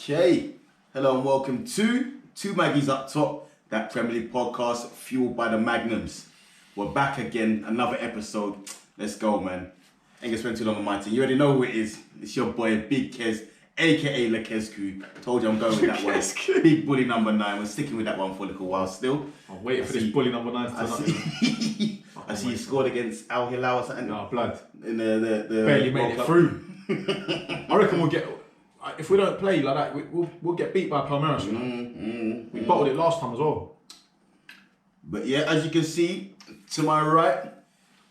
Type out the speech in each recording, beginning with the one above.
Okay, hello and welcome to Two Maggies Up Top, that Premier League podcast fueled by the Magnums. We're back again, another episode. Let's go, man. Ain't gonna spend too long on my team. You already know who it is. It's your boy, Big Kez, aka Lekescu. Told you I'm going with that one. Big bully number 9. We're sticking with that one for a little while still. I'm waiting for this bully number 9 to turn up. I see you scored against Al Hilal or something. No, blood. In the barely made it through. I reckon we'll get... If we don't play like that, we'll get beat by Palmeiras. You know? We bottled it last time as well. But yeah, as you can see, to my right,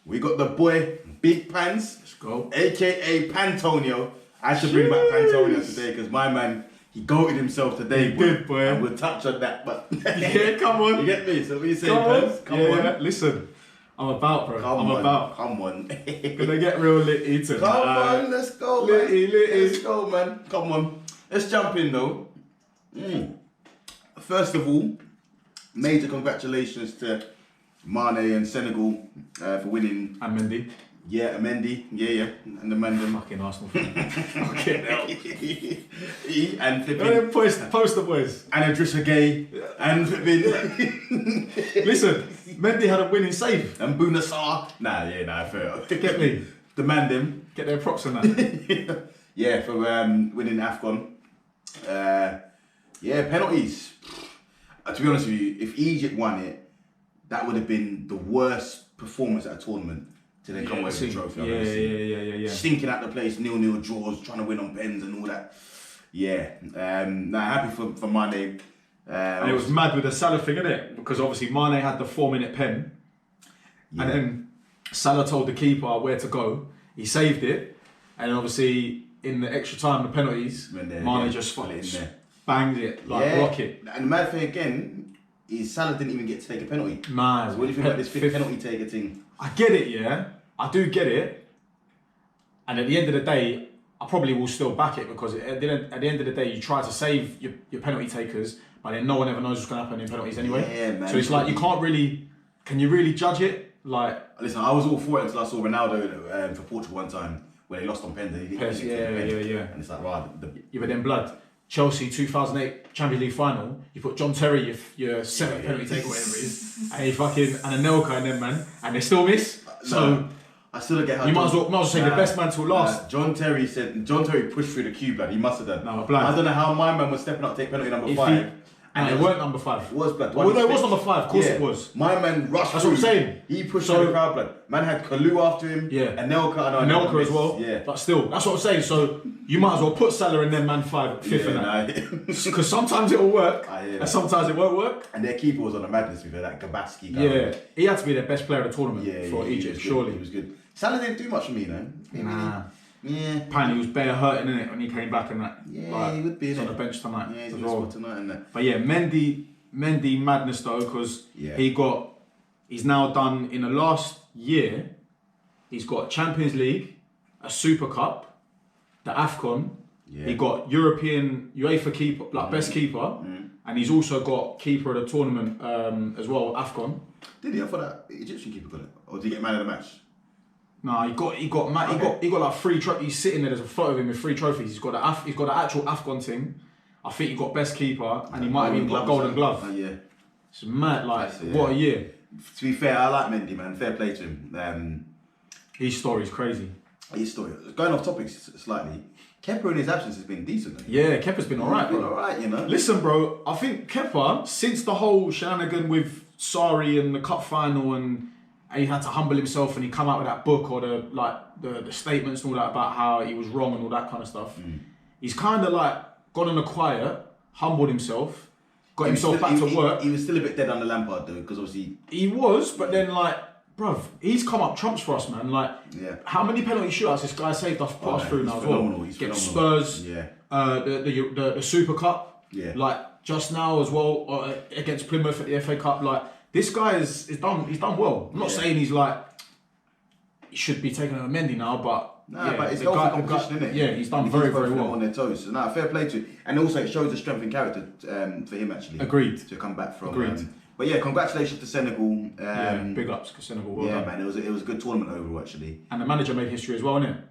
we got the boy Big Pans. Let's go. AKA Pantonio. I should bring back Pantonio today because my man, he goated himself today. He did, boy. And we'll touch on that, but yeah, come on. You get me? So what you saying, Pans? Come on. Listen, I'm about, bro. Come on. Gonna get real litty tonight. Come on, let's go, litty. Let's go, man. Come on. Let's jump in, though. First of all, major congratulations to Mane and Senegal for winning. And Mendy. Yeah, Mendy. Yeah. And the man. Fucking Arsenal fan. Fucking hell. And flipping. Post the boys. And Idrissa Gay. And flipping. Listen, Mendy had a winning save. And Bunasar. Nah, fair. Get me. Demand him. Get their props on that. Yeah, for winning AFCON. Penalties. To be honest with you, if Egypt won it, that would have been the worst performance at a tournament to then come away with the trophy. Yeah. Stinking out the place, 0-0 draws, trying to win on pens and all that. Yeah. Happy for Mane. And it was mad with the Salah thing, innit? Because obviously Mane had the 4-minute pen. Yeah. And then Salah told the keeper where to go. He saved it. And obviously in the extra time, the penalties, Mane just banged it like a rocket. And the mad thing again is Salah didn't even get to take a penalty. Nah. So what do you think about this fifth penalty taker thing? I get it, yeah. I do get it. And at the end of the day, I probably will still back it because at the end of the day, you try to save your penalty takers, but then no one ever knows what's going to happen in penalties anyway. Yeah, man. So it's like you can't really... Can you really judge it? Like... Listen, I was all for it until I saw Ronaldo for Portugal one time where he lost on pens. Yeah. And it's like, right. Yeah, but then blood. Chelsea 2008 Champions League final, you put John Terry, your seventh penalty taker, whatever it is, and Anelka and them, man, and they still miss. So I still don't get how you might as well say the best man till last. John Terry pushed through the queue, blood. He must have done. No, blood. I don't know how my man was stepping up to take penalty number 5. And it weren't number 5. It was blood. Well, no, it was number 5. Of course it was. My man rushed. That's what I'm saying. He pushed through the crowd, blood. Man had Kalu after him. Yeah. Anelka as well. Yeah. But still, that's what I'm saying. So you might as well put Salah in then man 5, 5th and that. Because sometimes it will work, and sometimes it won't work. And their keeper was on a madness with that Gabaski guy. Yeah. He had to be their best player of the tournament for Egypt, surely. He was good. Salah didn't do much for me, though. Nah. Yeah. Apparently he was bare hurting, innit, when he came back and that. Yeah, he would be. He's on the bench tonight. Yeah, he's on the spot tonight and that. But yeah, Mendy madness though, because he's now done in the last year, he's got Champions League, a Super Cup, the AFCON, he got European UEFA keeper, best keeper, and he's also got keeper of the tournament as well, AFCON. Did he? I thought that Egyptian keeper got it. Or did he get man of the match? No, he got like 3 trophies. He's sitting there. There's a photo of him with 3 trophies. He's got the actual AFCON thing. I think he got best keeper, and he might have even got golden glove. Yeah, it's mad. Like what a year. To be fair, I like Mendy, man. Fair play to him. His story's crazy. His story. Going off topic slightly, Kepa in his absence has been decent. Though. Yeah, Kepa's been alright, bro. Alright, you know. Listen, bro. I think Kepa, since the whole shenanigan with Sarri and the cup final, and he had to humble himself, and he come out with that book or the statements and all that about how he was wrong and all that kind of stuff. He's kind of like gone on the quiet, humbled himself, got himself back to work. He was still a bit dead under Lampard though, because obviously he was, but then bruv, he's come up trumps for us, man. How many penalty shootouts this guy saved us, put us through now as well. He's Get phenomenal. Spurs, the Super Cup, just now as well against Plymouth at the FA Cup. This guy is done. He's done well. I'm not saying he's he should be taking over Mendy now, but. But it's healthy competition, isn't it? Yeah, he's done very well on their toes. So fair play to him. And also it shows the strength and character for him actually. Agreed. To come back from. Agreed. But yeah, congratulations to Senegal. Big ups to Senegal. Well done. Man, it was a good tournament overall actually. And the manager made history as well, innit?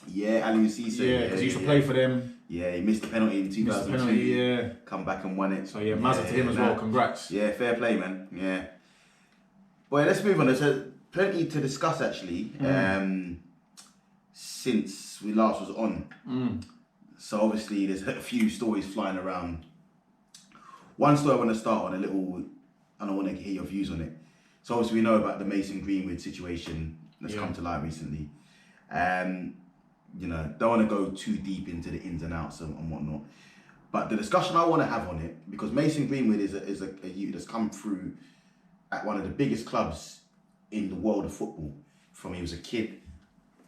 Yeah, Ali Cisse. Yeah, because he used to play for them. Yeah, he missed the penalty in 2002. Yeah. Come back and won it. So yeah, Mazza to him as well. Congrats. Yeah, fair play, man. Yeah. Well, let's move on. There's plenty to discuss actually. Since we last was on. So obviously there's a few stories flying around. One story I want to start on and I want to hear your views on it. So obviously we know about the Mason Greenwood situation that's come to light recently. You know, don't want to go too deep into the ins and outs and whatnot. But the discussion I want to have on it, because Mason Greenwood is a youth that's come through at one of the biggest clubs in the world of football, from he was a kid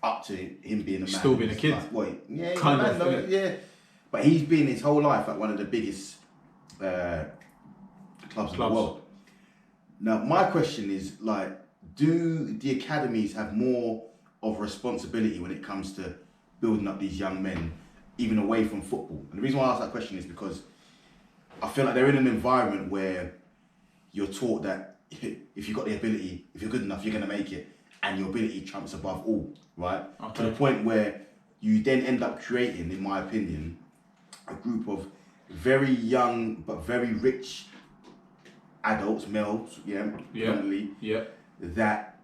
up to him being a man. Still being a kid. Yeah, kind of. Man, yeah. But he's been his whole life at one of the biggest clubs in the world. Now, my question is, like, do the academies have more of a responsibility when it comes to building up these young men, even away from football? And the reason why I ask that question is because I feel like they're in an environment where you're taught that if you've got the ability, if you're good enough, you're going to make it, and your ability trumps above all, right? Okay. To the point where you then end up creating, in my opinion, a group of very young but very rich adults, males, predominantly, that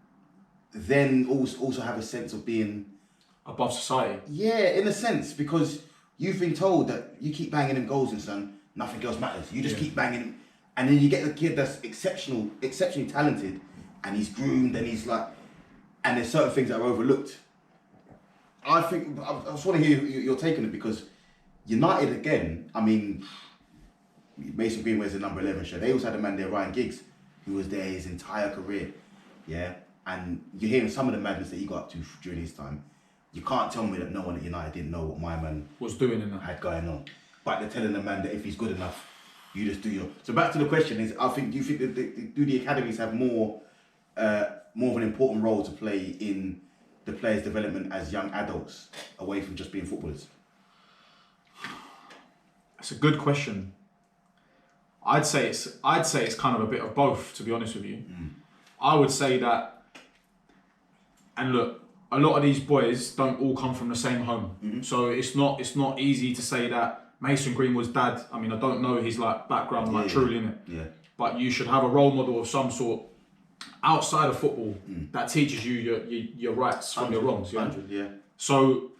then also have a sense of being above society. Yeah, in a sense, because you've been told that you keep banging them goals and son, nothing else matters. You just keep banging them, and then you get the kid that's exceptionally talented, and he's groomed, and he's like, and there's certain things that are overlooked. I think I just want to hear your take on it, because United again. I mean, Mason Greenwood's the number 11 shirt. They also had a man there, Ryan Giggs, who was there his entire career. Yeah, and you're hearing some of the madness that he got up to during his time. You can't tell me that no one at United didn't know what my man was doing in that. Had going on. But they're telling the man that if he's good enough, you just do your. So back to the question is, I think, do you think that do the academies have more of an important role to play in the players' development as young adults, away from just being footballers? That's a good question. I'd say it's kind of a bit of both, to be honest with you. I would say that, and look, a lot of these boys don't all come from the same home, so it's not easy to say that Mason Greenwood's dad. I mean, I don't know his background truly in it. Yeah. But you should have a role model of some sort outside of football that teaches you your rights from your wrongs. Yeah. So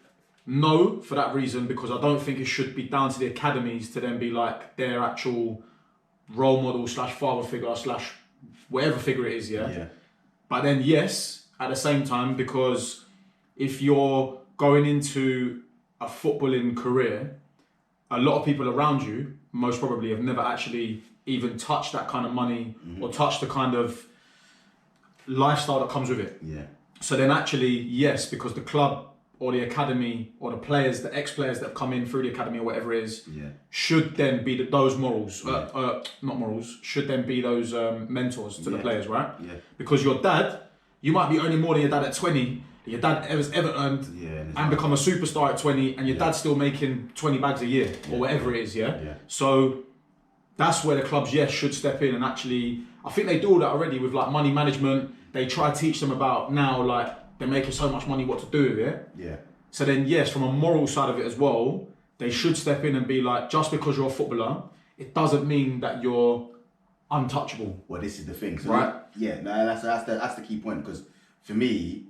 no, for that reason, because I don't think it should be down to the academies to then be like their actual role model / father figure / whatever figure it is. Yeah. But then yes, at the same time, because if you're going into a footballing career, a lot of people around you most probably have never actually even touched that kind of money or touched the kind of lifestyle that comes with it. Yeah. So then actually, yes, because the club or the academy or the players, the ex-players that have come in through the academy or whatever it is, should then be those morals, not morals, should then be those mentors to the players, right? Yeah. Because your dad, you might be earning more than your dad at 20, your dad ever earned, and become a superstar at 20, and your dad's still making 20 bags a year or whatever it is, So that's where the clubs, should step in and actually, I think they do all that already with money management. They try to teach them about now, they're making so much money, what to do with it. Yeah. So then, yes, from a moral side of it as well, they should step in and be like, just because you're a footballer, it doesn't mean that you're untouchable. Well, this is the thing, so right? That's the key point, because for me,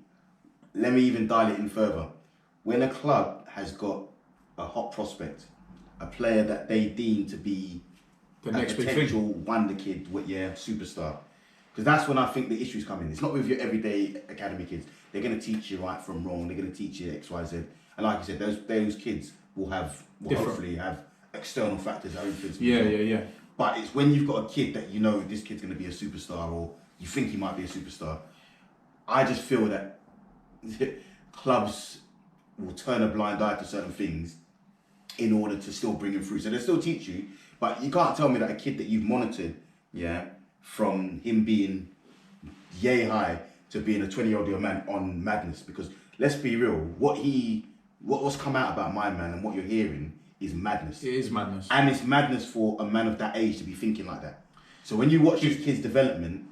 let me even dial it in further. When a club has got a hot prospect, a player that they deem to be the next potential wonder kid, superstar, because that's when I think the issues come in. It's not with your everyday academy kids. They're going to teach you right from wrong. They're going to teach you X, Y, Z. And like you said, those kids will hopefully have external factors that influence them. Yeah. But it's when you've got a kid that you know this kid's going to be a superstar, or you think he might be a superstar. I just feel that clubs will turn a blind eye to certain things in order to still bring him through. So they still teach you, but you can't tell me that a kid that you've monitored, from him being yay high to being a 20-year-old man on madness. Because let's be real, what's come out about my man and what you're hearing is madness. It is madness. And it's madness for a man of that age to be thinking like that. So when you watch this kid's development,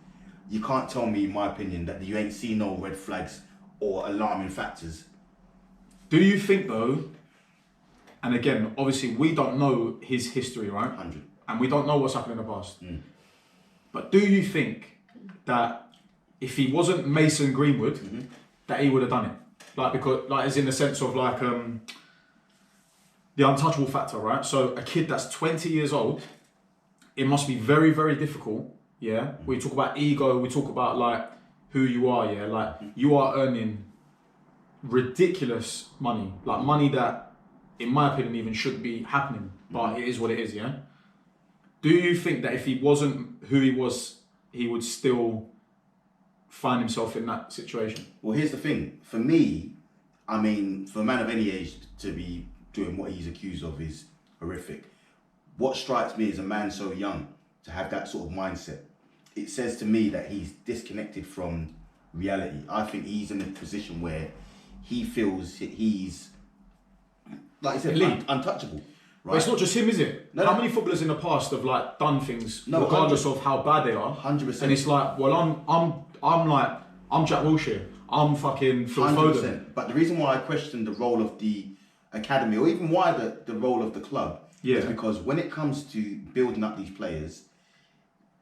you can't tell me, in my opinion, that you ain't seen no red flags or alarming factors. Do you think though, And again, obviously, we don't know his history, right? 100. And we don't know what's happened in the past. But do you think that if he wasn't Mason Greenwood, that he would have done it? Like, because, like, as in the sense of like the untouchable factor, right? So a kid that's 20 years old, it must be very, very difficult. Yeah, we talk about ego. We talk about like who you are. Yeah, like you are earning ridiculous money, like money that, in my opinion, even shouldn't be happening. But it is what it is. Yeah. Do you think that if he wasn't who he was, he would still find himself in that situation? Well, here's the thing. For me, I mean, for a man of any age to be doing what he's accused of is horrific. What strikes me as a man so young to have that sort of mindset, it says to me that he's disconnected from reality. I think he's in a position where he feels he's, like I said, untouchable. Right? But it's not just him, is it? How many footballers in the past have like done things regardless of how bad they are? 100%. And it's like, well, I'm Jack Wilshere. I'm fucking Phil 100%. Foden. But the reason why I question the role of the academy, or even why the role of the club, is because when it comes to building up these players,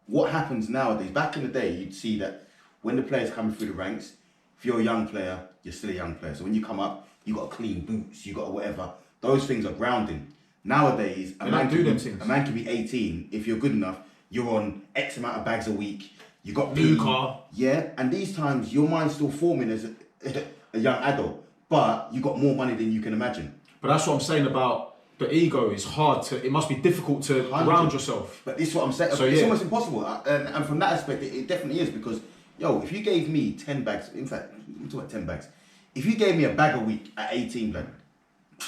what happens nowadays, back in the day, you'd see that when the players coming through the ranks, if you're a young player, you're still a young player. So when you come up, you got clean boots, you got whatever. Those things are grounding. Nowadays, a man can be 18. If you're good enough, you're on X amount of bags a week. You got new car. Yeah, and these times your mind's still forming as a young adult, but you got more money than you can imagine. But that's what I'm saying about the ego. It's hard to. It must be difficult to ground yourself. But this is what I'm saying. So, it's almost impossible, and from that aspect, it definitely is, because if you gave me 10 bags, in fact, I'm talking about 10 bags. If you gave me a bag a week at 18, blood,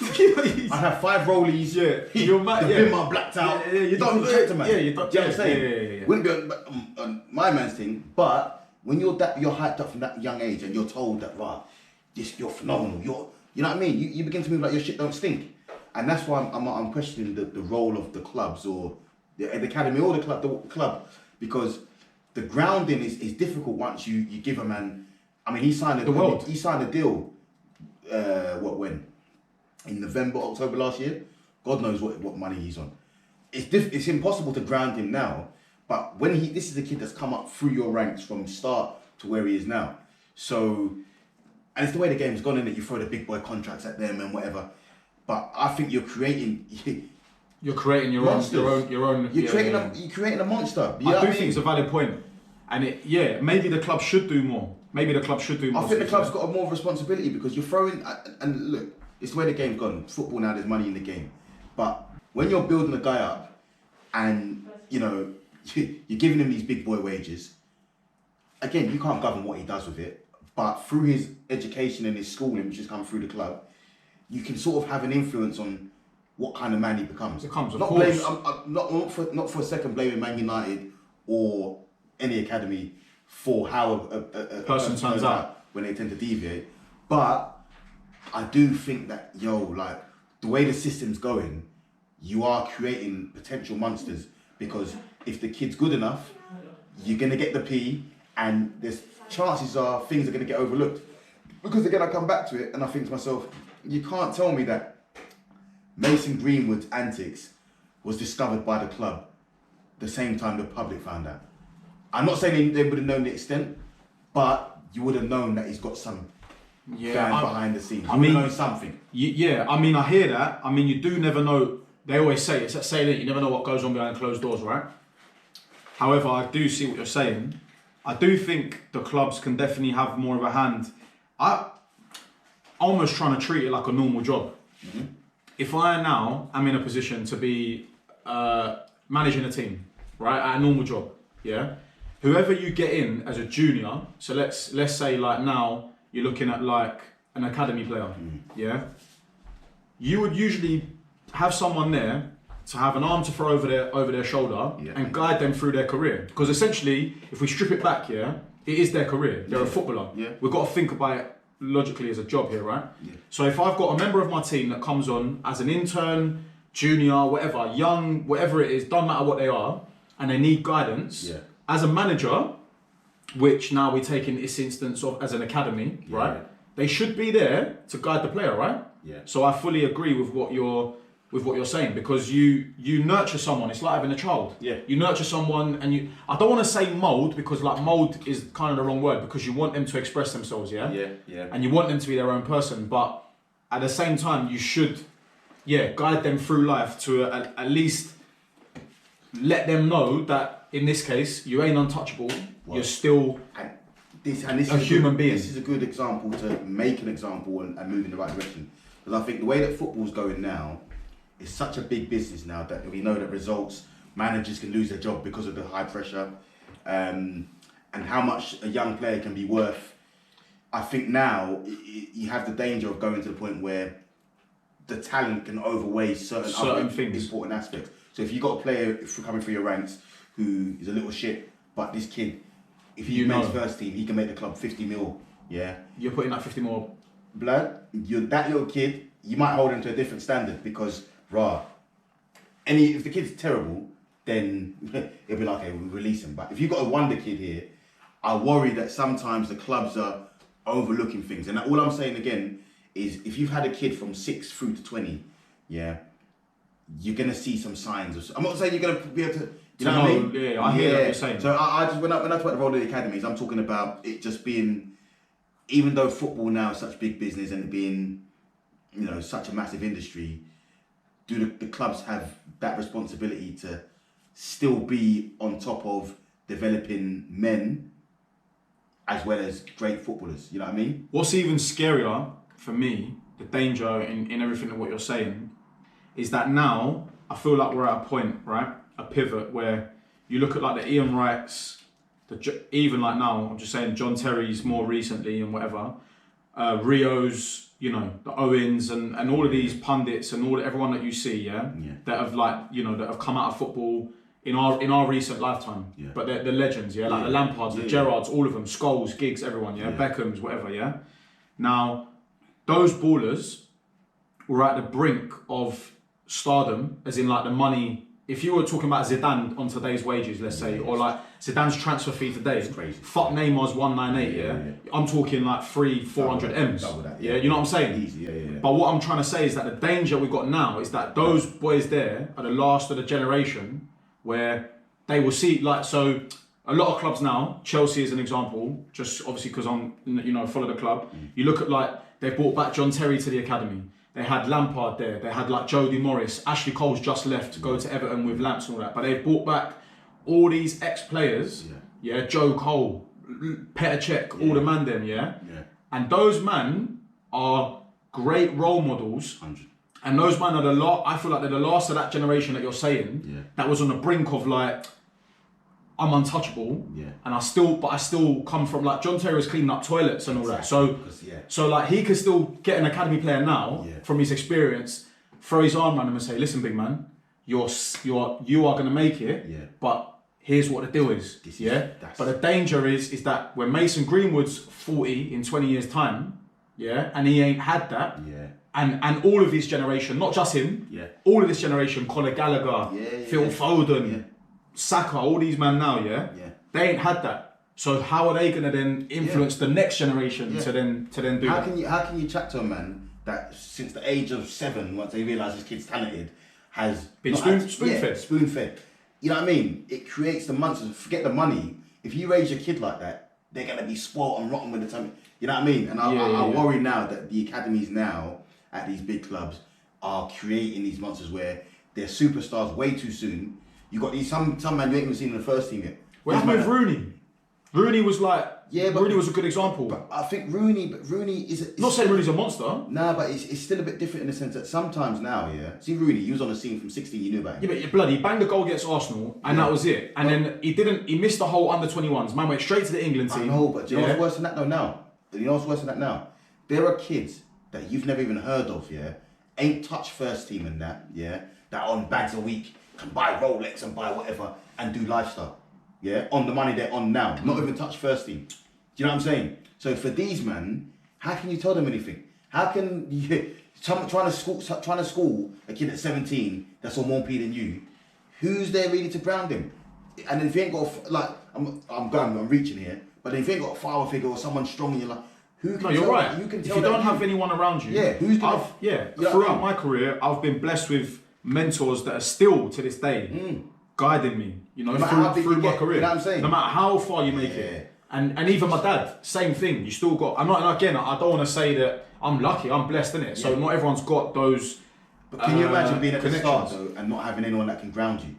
I'd have 5 rollies. Yeah, you're mad. The bin my blacked out. Yeah, you don't check to man. Yeah, you don't. Do you know what I'm saying? Yeah. Wouldn't be on my man's thing. But when you're hyped up from that young age, and you're told that you're phenomenal. You know what I mean? You begin to move like your shit don't stink, and that's why I'm questioning the role of the clubs, or the academy, or the club, because the grounding is difficult once you give a man. I mean, he signed a deal. When? In November, October last year. God knows what money he's on. It's impossible to ground him now. But this is a kid that's come up through your ranks from start to where he is now. So, and it's the way the game's gone, in it. You throw the big boy contracts at them and whatever. But I think you're creating your own. You're creating a monster. I do think it's a valid point. And maybe the club should do more. I think the club's got more responsibility, because you're throwing, and look, it's the way the game's gone. Football now, there's money in the game. But when you're building a guy up and, you're giving him these big boy wages, again, you can't govern what he does with it. But through his education and his schooling, which has come through the club, you can sort of have an influence on what kind of man he becomes. Not for a second blaming Man United or any academy for how a person turns out when they tend to deviate. But I do think that, the way the system's going, you are creating potential monsters, because if the kid's good enough, you're going to get the P, and there's chances are things are going to get overlooked. Because again, I come back to it and I think to myself, you can't tell me that Mason Greenwood's antics was discovered by the club the same time the public found out. I'm not saying they would have known the extent, but you would have known that he's got some behind the scenes. You know something. I hear that. I mean, you do never know. They always say it's that saying that you never know what goes on behind closed doors, right? However, I do see what you're saying. I do think the clubs can definitely have more of a hand. I'm almost trying to treat it like a normal job. Mm-hmm. If I now am in a position to be managing a team, right, at a normal job, whoever you get in as a junior, so let's say like now you're looking at like an academy player, you would usually have someone there to have an arm to throw over their shoulder and guide them through their career. Because essentially, if we strip it back, it is their career. They're a footballer. Yeah. We've got to think about it logically as a job here, right? Yeah. So if I've got a member of my team that comes on as an intern, junior, whatever, young, whatever it is, doesn't matter what they are, and they need guidance, as a manager, which now we take in this instance of as an academy, right? They should be there to guide the player, right? Yeah. So I fully agree with what you're with what you're saying, because you nurture someone. It's like having a child. Yeah. You nurture someone, and I don't want to say mold, because like mold is kind of the wrong word, because you want them to express themselves, yeah. And you want them to be their own person, but at the same time, you should, guide them through life to at least let them know that in this case you ain't untouchable. You're still this a human being. This is a good example to make an example and move in the right direction. Because I think the way that football's going now is such a big business now that we know that results, managers can lose their job because of the high pressure, and how much a young player can be worth. I think now you have the danger of going to the point where the talent can overweigh certain other things, important aspects. So if you've got a player coming through your ranks who is a little shit, but this kid, if he makes first team, he can make the club 50 mil. Yeah. You're putting that 50 mil. Blood, that little kid, you might hold him to a different standard because, if the kid's terrible, then it'll be like, okay, we'll release him. But if you've got a wonder kid here, I worry that sometimes the clubs are overlooking things. And all I'm saying again is if you've had a kid from 6 through to 20, you're going to see some signs. I'm not saying you're going to be able to, you know what I mean? Yeah, I hear what you're saying. So I just, when I talk about the role of the academies, I'm talking about it just being, even though football now is such big business and it being, such a massive industry, do the clubs have that responsibility to still be on top of developing men as well as great footballers? You know what I mean? What's even scarier for me, the danger in everything of what you're saying, is that now I feel like we're at a point, right? A pivot where you look at like the Ian Wrights, even like now, I'm just saying John Terry's more recently and whatever, Rio's, the Owens and all of these pundits and everyone that you see, that have that have come out of football in our recent lifetime. Yeah. But they're legends, like the Lampards, the Gerrards, all of them, Scholes, Giggs, everyone, Beckhams, whatever, Now, those ballers were at the brink of stardom, as in like the money. If you were talking about Zidane on today's wages, let's say, or like Zidane's transfer fee today, fuck Neymar's 198, I'm talking like 400 M's. Double that, you know what I'm saying? Easy, But what I'm trying to say is that the danger we've got now is that those boys there are the last of the generation where they will see, so a lot of clubs now, Chelsea is an example, just obviously because I'm, follow the club. You look at they brought back John Terry to the academy. They had Lampard there. They had like Jody Morris. Ashley Cole's just left to go to Everton with Lamps and all that. But they've brought back all these ex-players. Joe Cole, Petr Cech, all the man them. And those men are great role models. 100. And those men are I feel like they're the last of that generation that you're saying that was on the brink of like, I'm untouchable, and I still come from like John Terry was cleaning up toilets and all that. So like he could still get an academy player now from his experience, throw his arm around him and say, "Listen, big man, you are gonna make it, but here's what the deal is." But the danger is that when Mason Greenwood's 40 in 20 years' time, and he ain't had that, and all of his generation, not just him, all of this generation, Conor Gallagher, Phil Foden. Saka, all these men now, they ain't had that. So how are they gonna then influence the next generation to then do how that? How can you chat to a man that since the age of 7, once they realise his kid's talented, has been spoon-fed? Spoon-fed. You know what I mean? It creates the monsters. Forget the money. If you raise your kid like that, they're gonna be spoiled and rotten with the time. You know what I mean? And I worry now that the academies now at these big clubs are creating these monsters where they're superstars way too soon. You got these some man you ain't even seen in the first team yet. What happened with Rooney? Rooney was like, Rooney was a good example. But I think Rooney is not saying Rooney's a monster. Nah, but it's still a bit different in the sense that sometimes now, see Rooney, he was on the scene from 16, you knew about him. Yeah, but he banged the goal against Arsenal and that was it. And then he missed the whole under-21s. Man went straight to the England team. I know, but do you know what's worse than that though now? You know what's worse than that now? There are kids that you've never even heard of, ain't touched first team and that, that are on bags a week, can buy Rolex and buy whatever and do lifestyle, on the money they're on now, not even touch first team. Do you know what I'm saying? So for these men, how can you tell them anything? How can you trying to school a kid at 17 that's on 1p than you? Who's there really to ground him? And if you ain't got I'm reaching here, but if you ain't got a father figure or someone strong in your life, who can? No, you're right. You can tell if you don't have anyone around you, who's gonna? Throughout my career, I've been blessed with mentors that are still to this day guiding me, you know, through my career. You know what I'm saying? No matter how far you make it. And even my dad, same thing. You still got, I don't want to say that I'm lucky, I'm blessed, innit? So not everyone's got those. But can you imagine being at the start though and not having anyone that can ground you?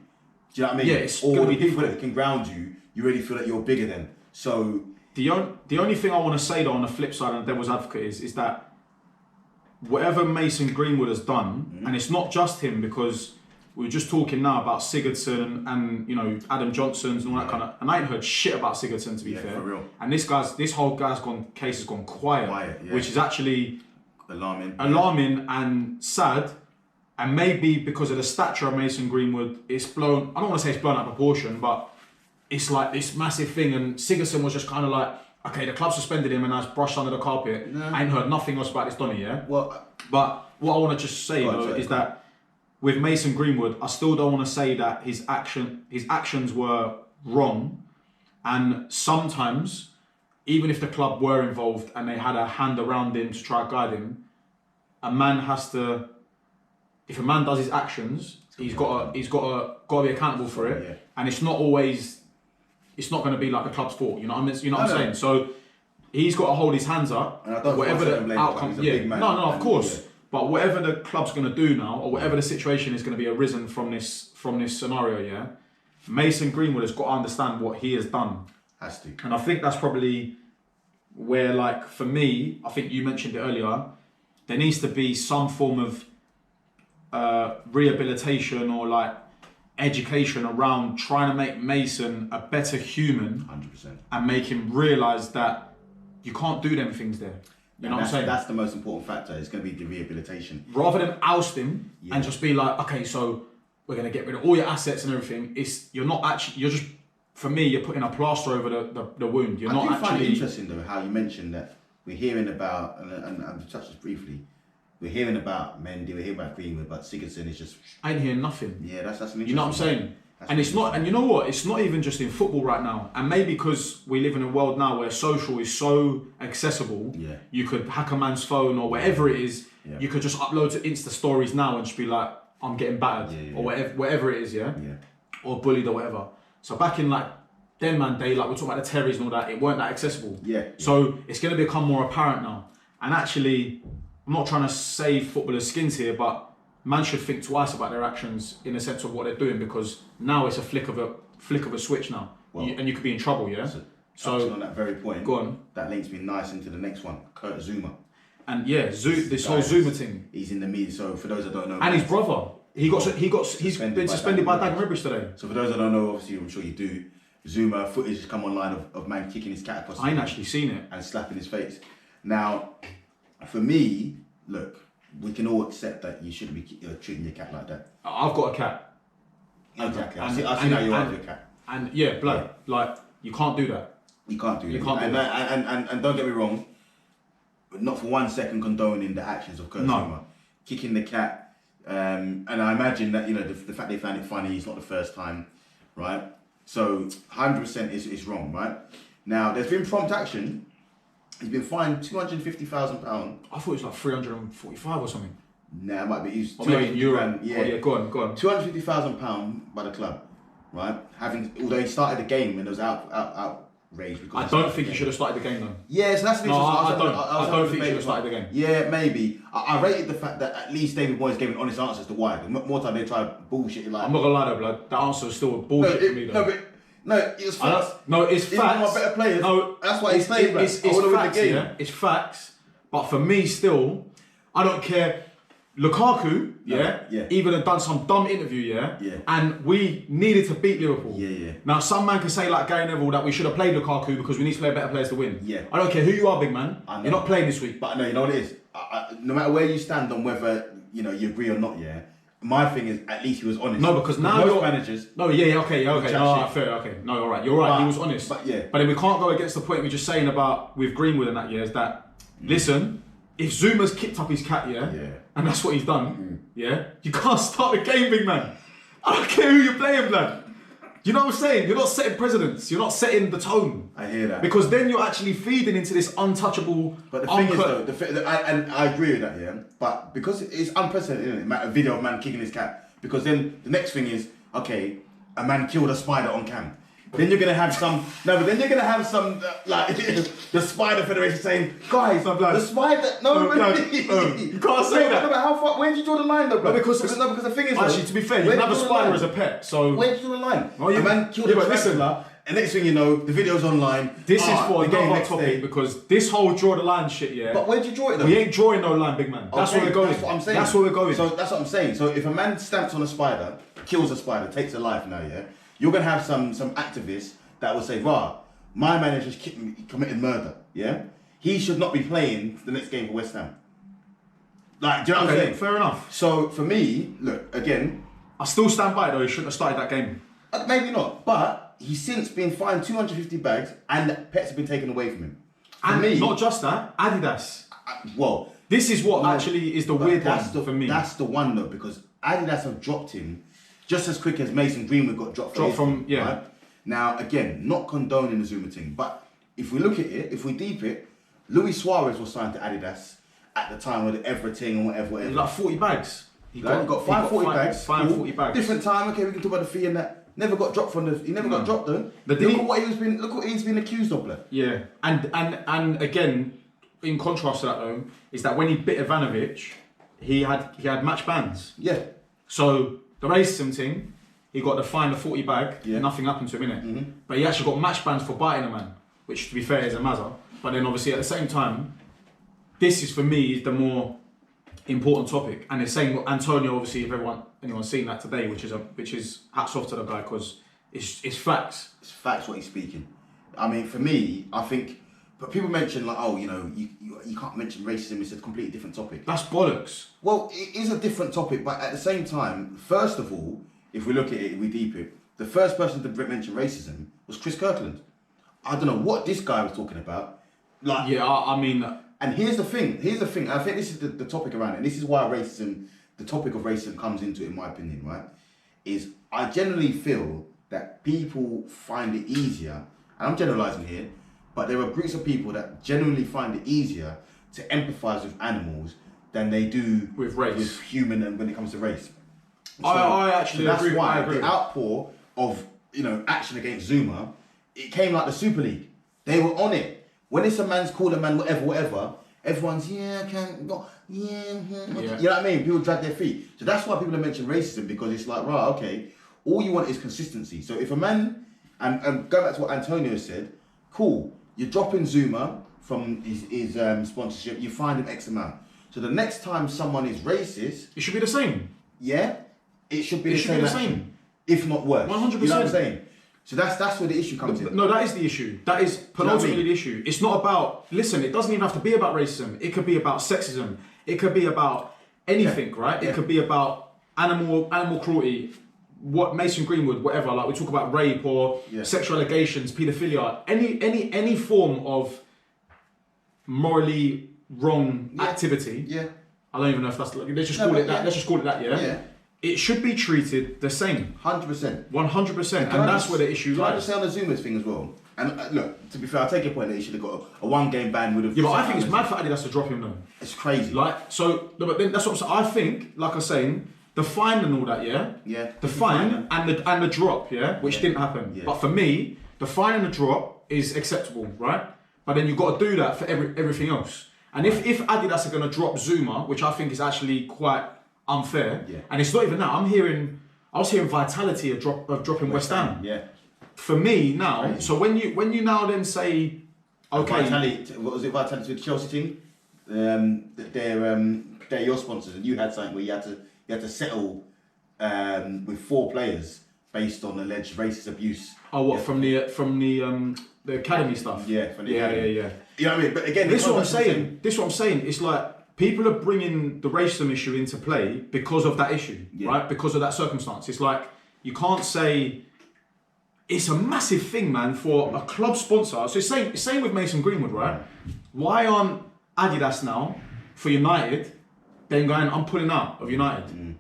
Do you know what I mean? Yeah, it's or gonna the be people difficult. that can ground you, you really feel that you're bigger than. So The only thing I want to say though on the flip side and devil's advocate is that whatever Mason Greenwood has done, and it's not just him, because we were just talking now about Sigurdsson and you know Adam Johnson's and all that kind of, and I ain't heard shit about Sigurdsson to be fair. For real. And this whole case has gone quiet, which is actually alarming and sad. And maybe because of the stature of Mason Greenwood, it's blown. I don't want to say it's blown out of proportion, but it's like this massive thing. And Sigurdsson was just kind of like, okay, the club suspended him and that's brushed under the carpet. No. I ain't heard nothing else about this Donny, yeah? Well, but what I want to just say is that with Mason Greenwood, I still don't want to say that his actions were wrong. And sometimes, even if the club were involved and they had a hand around him to try to guide him, a man has to. If a man does his actions, he's got to be accountable for it. Yeah. And it's not going to be like the club's fault. You know what I'm saying? So he's got to hold his hands up. And I don't whatever the outcome. No, of course. Yeah. But whatever the club's going to do now, or whatever the situation is going to be arisen from this scenario, yeah, Mason Greenwood has got to understand what he has done. Has to. And I think that's probably where, like, for me, I think you mentioned it earlier, there needs to be some form of rehabilitation or like education around trying to make Mason a better human 100%. And make him realise that you can't do them things there. You know what I'm saying? That's the most important factor. It's going to be the rehabilitation. Rather than oust him and just be like, okay, so we're going to get rid of all your assets and everything. You're just, for me, you're putting a plaster over the wound. You're not actually. I find it interesting though how you mentioned that we're hearing about, and I've touched this briefly, we're hearing about Mendy, we're hearing about Greenwood, but Sigurdsson is just. I ain't hearing nothing. Yeah, that's an interesting. You know what I'm saying? And it's not, and you know what? It's not even just in football right now. And maybe because we live in a world now where social is so accessible, you could hack a man's phone or whatever it is. Yeah. You could just upload to Insta stories now and just be like, I'm getting battered or whatever it is, or bullied or whatever. So back in like then man day, like we're talking about the Terrys and all that, it weren't that accessible. So it's going to become more apparent now. And actually, I'm not trying to save footballers' skins here, but man should think twice about their actions in the sense of what they're doing, because now it's a flick of a switch now, and you could be in trouble, yeah. So on that very point, go on. That links me nice into the next one, Kurt Zuma. And this whole Zuma thing. He's in the media. So for those that don't know, and his brother, he's been suspended by Dagenham Ridge today. So for those that don't know, obviously I'm sure you do. Zuma footage has come online of man kicking his cat across. I ain't actually seen it. And slapping his face. Now, for me, look, we can all accept that you shouldn't be treating your cat like that. I've got a cat. Exactly. I see how you are with your cat. And blood, like you can't do that. You can't do that. And don't get me wrong, not for 1 second condoning the actions of Kurt Zuma. Kicking the cat, and I imagine that the fact they found it funny is not the first time, right? So 100% is wrong, right? Now there's been prompt action. He's been fined £250,000. I thought it was like 345 or something. Nah, it might be. He's euro. Yeah, go on. £250,000 by the club, right? Although he started the game and there was outrage because I don't think he should have started the game though. Yeah, so that's an interesting. I don't think he should have started the game. Yeah, maybe. I rated the fact that at least David Moyes gave an honest answer as to why. More time they try bullshit like. I'm not gonna lie though, blood. The answer is still bullshit to me though. No, it's facts. It's facts. He's one of my better players. No, that's why he's playing. It's facts. Yeah, it's facts. But for me, still, I don't care. Lukaku, even had done some dumb interview, and we needed to beat Liverpool. Now, some man can say like Gary Neville that we should have played Lukaku because we need to play better players to win. I don't care who you are, big man. You're not playing this week. But no, you know what it is. No matter where you stand on whether you agree or not, my thing is at least he was honest. No, because now most managers. No, okay. No, fair, okay. No, all right. You're right. He was honest. But then we can't go against the point we're just saying about with Greenwood and that. Is that listen? If Zuma's kicked up his cat, and that's what he's done, you can't start the game, big man. I don't care who you're playing, blood. You know what I'm saying? You're not setting precedents. You're not setting the tone. I hear that. Because then you're actually feeding into this untouchable. But the thing is, though, and I agree with that, but because it's unprecedented, isn't it? A video of man kicking his cat. Because then the next thing is, okay, a man killed a spider on cam. Then you're gonna have some like the Spider Federation saying, guys, the spider. You can't say that. No, but how far? Where did you draw the line, though, bro? Because the thing is, actually, to be fair, you can have a spider as a pet. So where did you draw the line? Oh, a man killed a tarantula, and next thing you know, the video's online. This is for another topic because this whole draw the line shit, yeah. But where did you draw it, though? We ain't drawing no line, big man. That's where we're going. That's what I'm saying. That's where we're going. So that's what I'm saying. So if a man stamps on a spider, kills a spider, takes a life now, yeah, you're gonna have some activists that will say, "Rah, my man has just committed murder. Yeah, he should not be playing the next game for West Ham." Like, do you know what I'm saying? Fair enough. So for me, look again. I still stand by it though. He shouldn't have started that game. Maybe not, but he's since been fined 250 bags, and pets have been taken away from him. For And me, not just that, Adidas. Well, This is what actually is the weird one for me. That's the one though, because Adidas have dropped him just as quick as Mason Greenwood got dropped from yeah. Right? Now, again, not condoning the Zuma thing, but if we look at it, if we deep it, Luis Suarez was signed to Adidas at the time with everything and whatever. It was like 40 bags. He got 40 bags. 40 bags. Different time. Okay, we can talk about the fee and that. Never got dropped from the. He never got dropped though. Look what he's been accused of, blood. Yeah, and again, in contrast to that though, is that when he bit Ivanovic, he had match bans. Yeah. So the racism thing, he got the fine of 40 bag. Yeah. Nothing happened to him, innit? Mm-hmm. But he actually got match bans for biting a man, which to be fair is a mazza. But then obviously at the same time, this is for me the more important topic. And the same with Antonio, obviously, if anyone's seen that today, which is hats off to the guy because it's facts. It's facts what he's speaking. I mean, for me, I think, but people mention like, oh, you know, you can't mention racism. It's a completely different topic. That's bollocks. Well, it is a different topic, but at the same time, first of all, if we look at it, we deep it, the first person to mention racism was Chris Kirkland. I don't know what this guy was talking about. Like, yeah, I mean. And here's the thing. I think this is the topic around it. And this is why the topic of racism comes into it, in my opinion, right? Is I generally feel that people find it easier, and I'm generalizing here, but there are groups of people that generally find it easier to empathize with animals than they do with race, with human, and when it comes to race. So, I actually that's agree. why the outpour of action against Zuma, it came like the Super League. They were on it. When it's a man's called a man, whatever, everyone's, you know what I mean? People drag their feet. So that's why people have mentioned racism, because it's like, right, okay, all you want is consistency. So if a man, and go back to what Antonio said, cool, you're dropping Zuma from his sponsorship, you find him X amount. So the next time someone is racist, it should be the same. Yeah, it should be the same. Action, if not worse. 100%. You know what I'm saying? So that's where the issue comes in. No, that is the issue. That is penultimately the issue. It's not about, listen, it doesn't even have to be about racism. It could be about sexism. It could be about anything, right? Yeah. It could be about animal cruelty, what Mason Greenwood, whatever. Like we talk about rape or sexual allegations, paedophilia, any form of morally wrong activity. Yeah. I don't even know if that's, let's just call it that. Let's just call it that, yeah? It should be treated the same. 100%. 100%. And that's where the issue lies. Can I just say on the Zumas thing as well? And look, to be fair, I take your point that he should have got a one-game ban. Would have. Yeah, but I think it's mad for Adidas to drop him though. It's crazy. Like, so, no, but then that's what I'm saying. I think, like I'm saying, the fine and all that, yeah? Yeah. The fine and the drop, yeah? Which didn't happen. Yeah. But for me, the fine and the drop is acceptable, right? But then you've got to do that for everything else. And if Adidas are going to drop Zuma, which I think is actually quite unfair, and it's not even that. I was hearing Vitality of dropping West Ham. Yeah. For me now, crazy. So when you now then say, okay, Vitality, what was it? Vitality with the Chelsea team. They're your sponsors, and you had something where you had to settle with 4 players based on alleged racist abuse. Oh, what from the academy stuff? Yeah, from the academy. Yeah. You know what I mean? But again, this is what I'm saying. It's like people are bringing the racism issue into play because of that issue, right? Because of that circumstance. It's like you can't say. It's a massive thing, man, for a club sponsor. So it's same with Mason Greenwood, right? Why aren't Adidas now for United then going, I'm pulling out of United?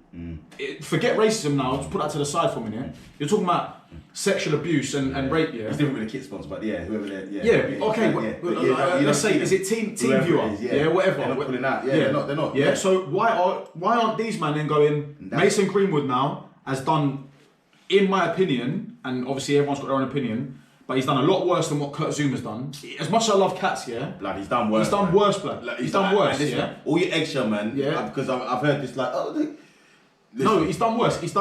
Forget racism now, let's put that to the side for a minute. You're talking about sexual abuse and rape, yeah. It's different with the kit sponsor, but yeah, whoever they're, let's say, is it team viewer? Whatever. They're not pulling out. They're not. Yeah. So why aren't these men then going? Mason Greenwood now has done, in my opinion, and obviously everyone's got their own opinion, but he's done a lot worse than what Kurt Zuma's done. As much as I love Cats, yeah. Blood, he's done worse. He's done worse, blood. Like, he's done worse, listen, yeah. All your eggshell, man. Yeah. Because I've heard this like, no, he's done worse. He's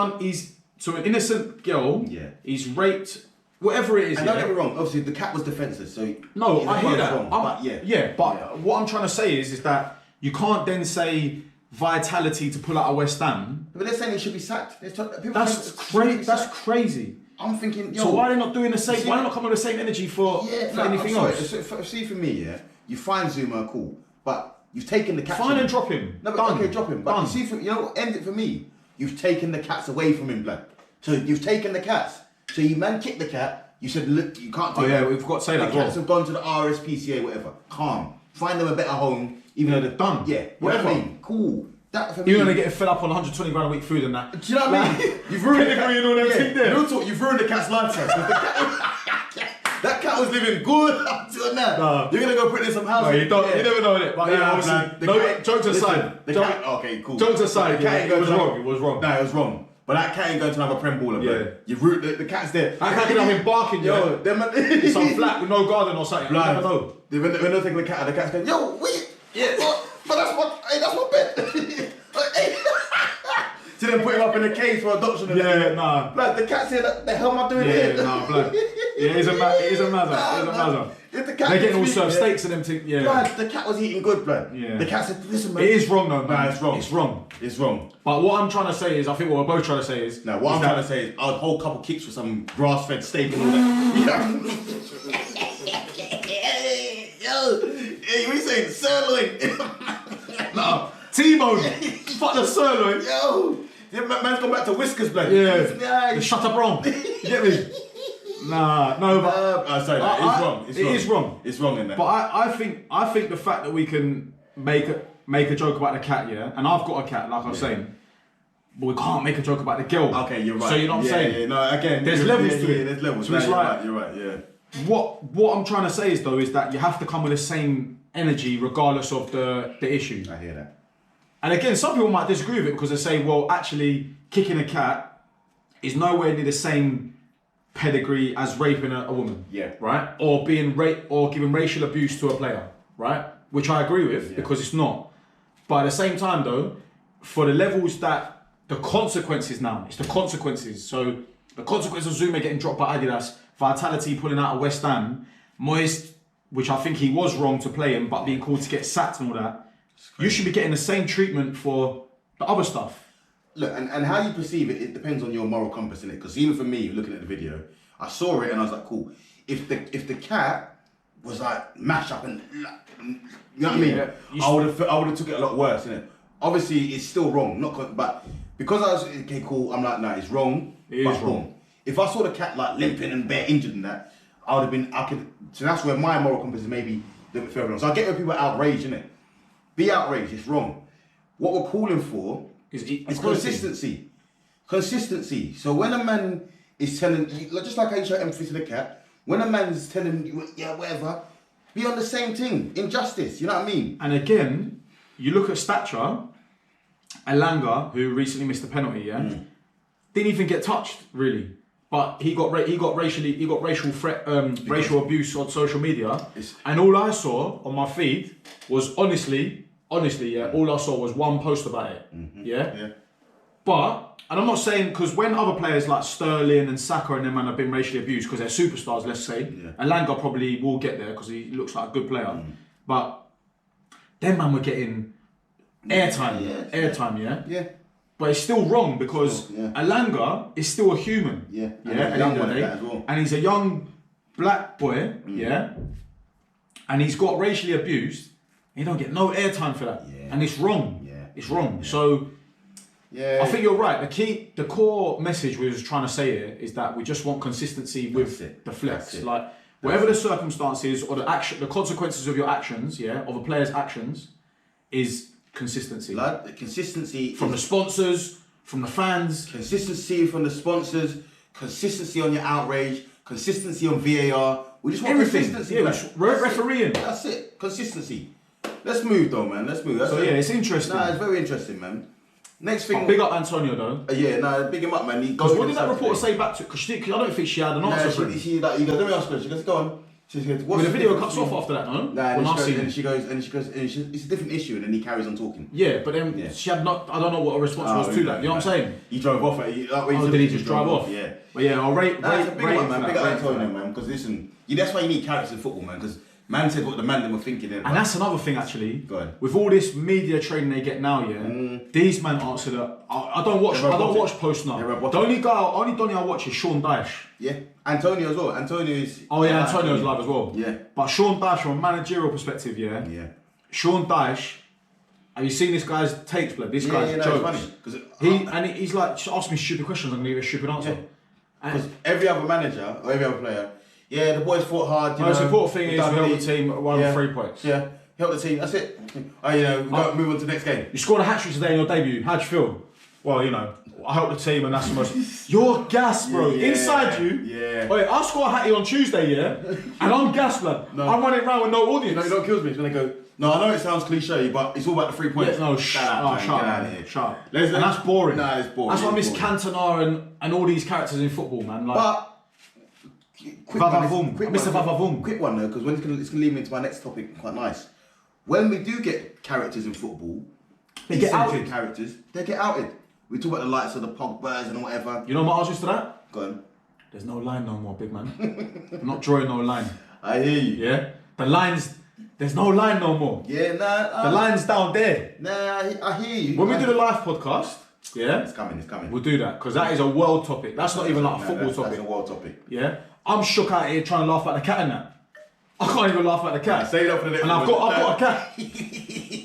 to an innocent girl. Yeah. He's raped, whatever it is. And don't get me wrong. Obviously, the cat was defenceless, so no, I hear that. Wrong, but what I'm trying to say is that you can't then say Vitality to pull out of West Ham. But they're saying he should be sacked. That's crazy. That's crazy. I'm thinking, so why are they not doing the same? Why are they not coming with the same energy for anything else? See, for me, yeah, you find Zuma cool, but you've taken the cats. Fine and drop him. No, but okay, drop him. But you see, end it for me. You've taken the cats away from him, blood. So you've taken the cats. So you man kicked the cat. You said, look, you can't do it. Oh yeah, we've got to say that. The cats have gone to the RSPCA, whatever. Calm. Find them a better home, even though they're done. Yeah, whatever. You know what I mean? Cool. That for me. You're gonna get fed up on 120 grand a week food and that. Do you know what I mean? You've ruined the cat. And all everything there. Real talk, you've ruined the cat's lifetime. That cat was living good up till now. No. You're gonna go put in some housing. No, you never know it. But obviously, jokes aside. Okay, cool. Jokes aside, it was wrong. It was wrong. No, it was wrong. But that cat ain't going to another Prem baller, bro. You've ruined the cat's there. That cat could have been barking, yo. It's some flat with no garden or something. You never know. When they're taking the cat, the cat's going, yo, wait. Yeah. But that's my bed. Hey. To then put him up in a cage for adoption. Nah. Blood, the cat's here, the hell am I doing here? Nah, blood. Yeah, it is a mazza. They're getting all served steaks and everything. Yeah. Blood, the cat was eating good, blood. Yeah. The cat said, listen, man. It is wrong though, man. Nah, it's wrong. It's wrong. It's wrong. But what I'm trying to say is, I think what we're both trying to say is... No, what I'm trying to say is, I'd hold a couple kicks for some grass-fed steak and all that. Yo, hey, what are you saying? Sirloin. No. T-bone. Fuck the sirloin. Yo. Man's gone back to whiskers, blood. Yeah. Shut up wrong. You get me? Nah, no, but... sorry, it's wrong. It is wrong. It's wrong in that. But I think the fact that we can make a joke about the cat, yeah, and I've got a cat, like I was saying, but we can't make a joke about the girl. Okay, you're right. So you know what I'm saying? Yeah, no, again, there's levels to it. There's levels. So it's like, you're right, yeah. What I'm trying to say is though, is that you have to come with the same energy regardless of the issue. I hear that. And again, some people might disagree with it because they say, well, actually, kicking a cat is nowhere near the same pedigree as raping a woman. Yeah. Right? Or being or giving racial abuse to a player. Right? Which I agree with because it's not. But at the same time, though, for the levels that the consequences now, it's the consequences. So the consequences of Zuma getting dropped by Adidas, Vitality pulling out of West Ham, Moyes, which I think he was wrong to play him, but being called to get sacked and all that. You should be getting the same treatment for the other stuff. Look, and how you perceive it, it depends on your moral compass, innit? Because even for me, looking at the video, I saw it and I was like, cool. If the cat was like mashed up and, you know what I mean? I would have took it a lot worse, innit? Obviously, it's still wrong, but because I was okay, cool. I'm like, no, it's wrong. It is wrong. If I saw the cat like limping and bare injured and that, I would have been. So that's where my moral compass is maybe a little bit further on. So I get where people are outraged, innit? Be outraged. It's wrong. What we're calling for is consistency. Consistency. So when a man is telling you, just like how you show empathy to the cat, when a man's telling you, yeah, whatever, be on the same thing. Injustice. You know what I mean? And again, you look at stature. Elanga, who recently missed a penalty, didn't even get touched really, but he got racial abuse on social media, and all I saw on my feed was honestly, all I saw was one post about it, But, and I'm not saying, because when other players like Sterling and Saka and them man have been racially abused because they're superstars, let's say, Elanga probably will get there because he looks like a good player, but them man were getting airtime, yeah. But it's still wrong because Elanga is still a human, and he's a young black boy, and he's got racially abused. He don't get no airtime for that, and it's wrong. It's wrong. So, I think you're right. The core message we was trying to say here is that we just want consistency with the flex, like whatever the circumstances or the consequences of your actions, of a player's actions, is consistency. Like the consistency from the sponsors, from the fans. Consistency from the sponsors, consistency on your outrage, consistency on VAR. We just want Everything. consistency. Refereeing. That's it. Consistency. Let's move though, man. Let's move. It's interesting. Nah, it's very interesting, man. Next thing. Big up Antonio though. Big him up, man. Because what did that reporter say back to? Because I don't think she had an answer for him. He goes, let me ask her. She goes, go on. She goes, what's the video cuts off after that, no? And she goes, it's a different issue, and then he carries on talking. Yeah, but then she had not. I don't know what her response was to that. You know what I'm saying? He drove off. Did he just drive off? Yeah. But yeah, I'll rate. Big up, man. Big up Antonio, man. Because listen, that's why you need characters in football, man. Because man said what the man were thinking. And that's another thing, actually. Go on. With all this media training they get now, these men answer that. I don't watch post now. The only Donny I watch is Sean Dyche. Yeah, Antonio as well. Antonio is. Oh yeah, Antonio's live as well. Yeah. But Sean Dyche, from a managerial perspective, yeah. Sean Dyche. Have you seen this guy's takes, blood? This guy's jokes. It's funny. He's like, just ask me stupid questions, I'm gonna give you a stupid answer. Because every other manager or every other player, the boys fought hard. The most important thing is we help the team won 3 points. Yeah, help the team. That's it. We got to move on to the next game. You scored a hat-trick today in your debut. How'd you feel? Well, I helped the team, and that's the most. You're gas, bro. Inside you. Yeah. Wait, I score a hattie on Tuesday, and I'm gas, blood. No. I'm running around with no audience. No, it don't kills me. It's when they go. No, I know it sounds cliche, but it's all about the 3 points. Yeah, no, shut up. And that's boring. Nah, it's boring. That's why I miss Cantona and all these characters in football, man. Like, but quick Vavavoom. Quick one though, because it's gonna lead me into my next topic. Quite nice. When we do get characters in football, they get outed. They get outed. We talk about the likes of the Pogbas and whatever. You know my answer to that? Go on. There's no line no more, big man. I'm not drawing no line. I hear you. Yeah? There's no line no more. Yeah, nah. The line's down there. Nah, I hear you. When we do the live podcast, it's coming. We'll do that, because that is a world topic. That's not even like a football topic. That's a world topic. Yeah? I'm shook out here trying to laugh at the cat and that. I can't even laugh at the cat. Say it up for the next And I've got a cat.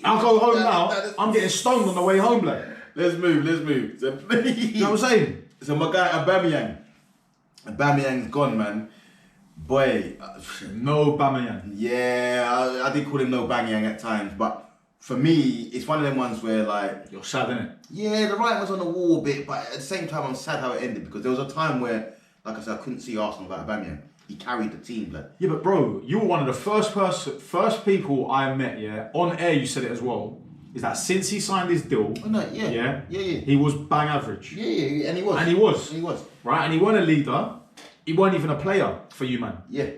I'll go home now. I'm getting stoned on the way home, like. Let's move. So, you know what I'm saying? So my guy Aubameyang's gone, man. Boy, no Aubameyang. Yeah, I did call him no Bameyang at times, but for me, it's one of them ones where like you're sad, innit? Yeah, the writing was on the wall a bit, but at the same time, I'm sad how it ended because there was a time where, like I said, I couldn't see Arsenal without Aubameyang. He carried the team, like. Yeah, but bro, you were one of the first people I met. Yeah, on air, you said it as well. Is that since he signed his deal, he was bang average. Yeah, and he was. Right, and he wasn't a leader. He wasn't even a player for you, man. Yeah,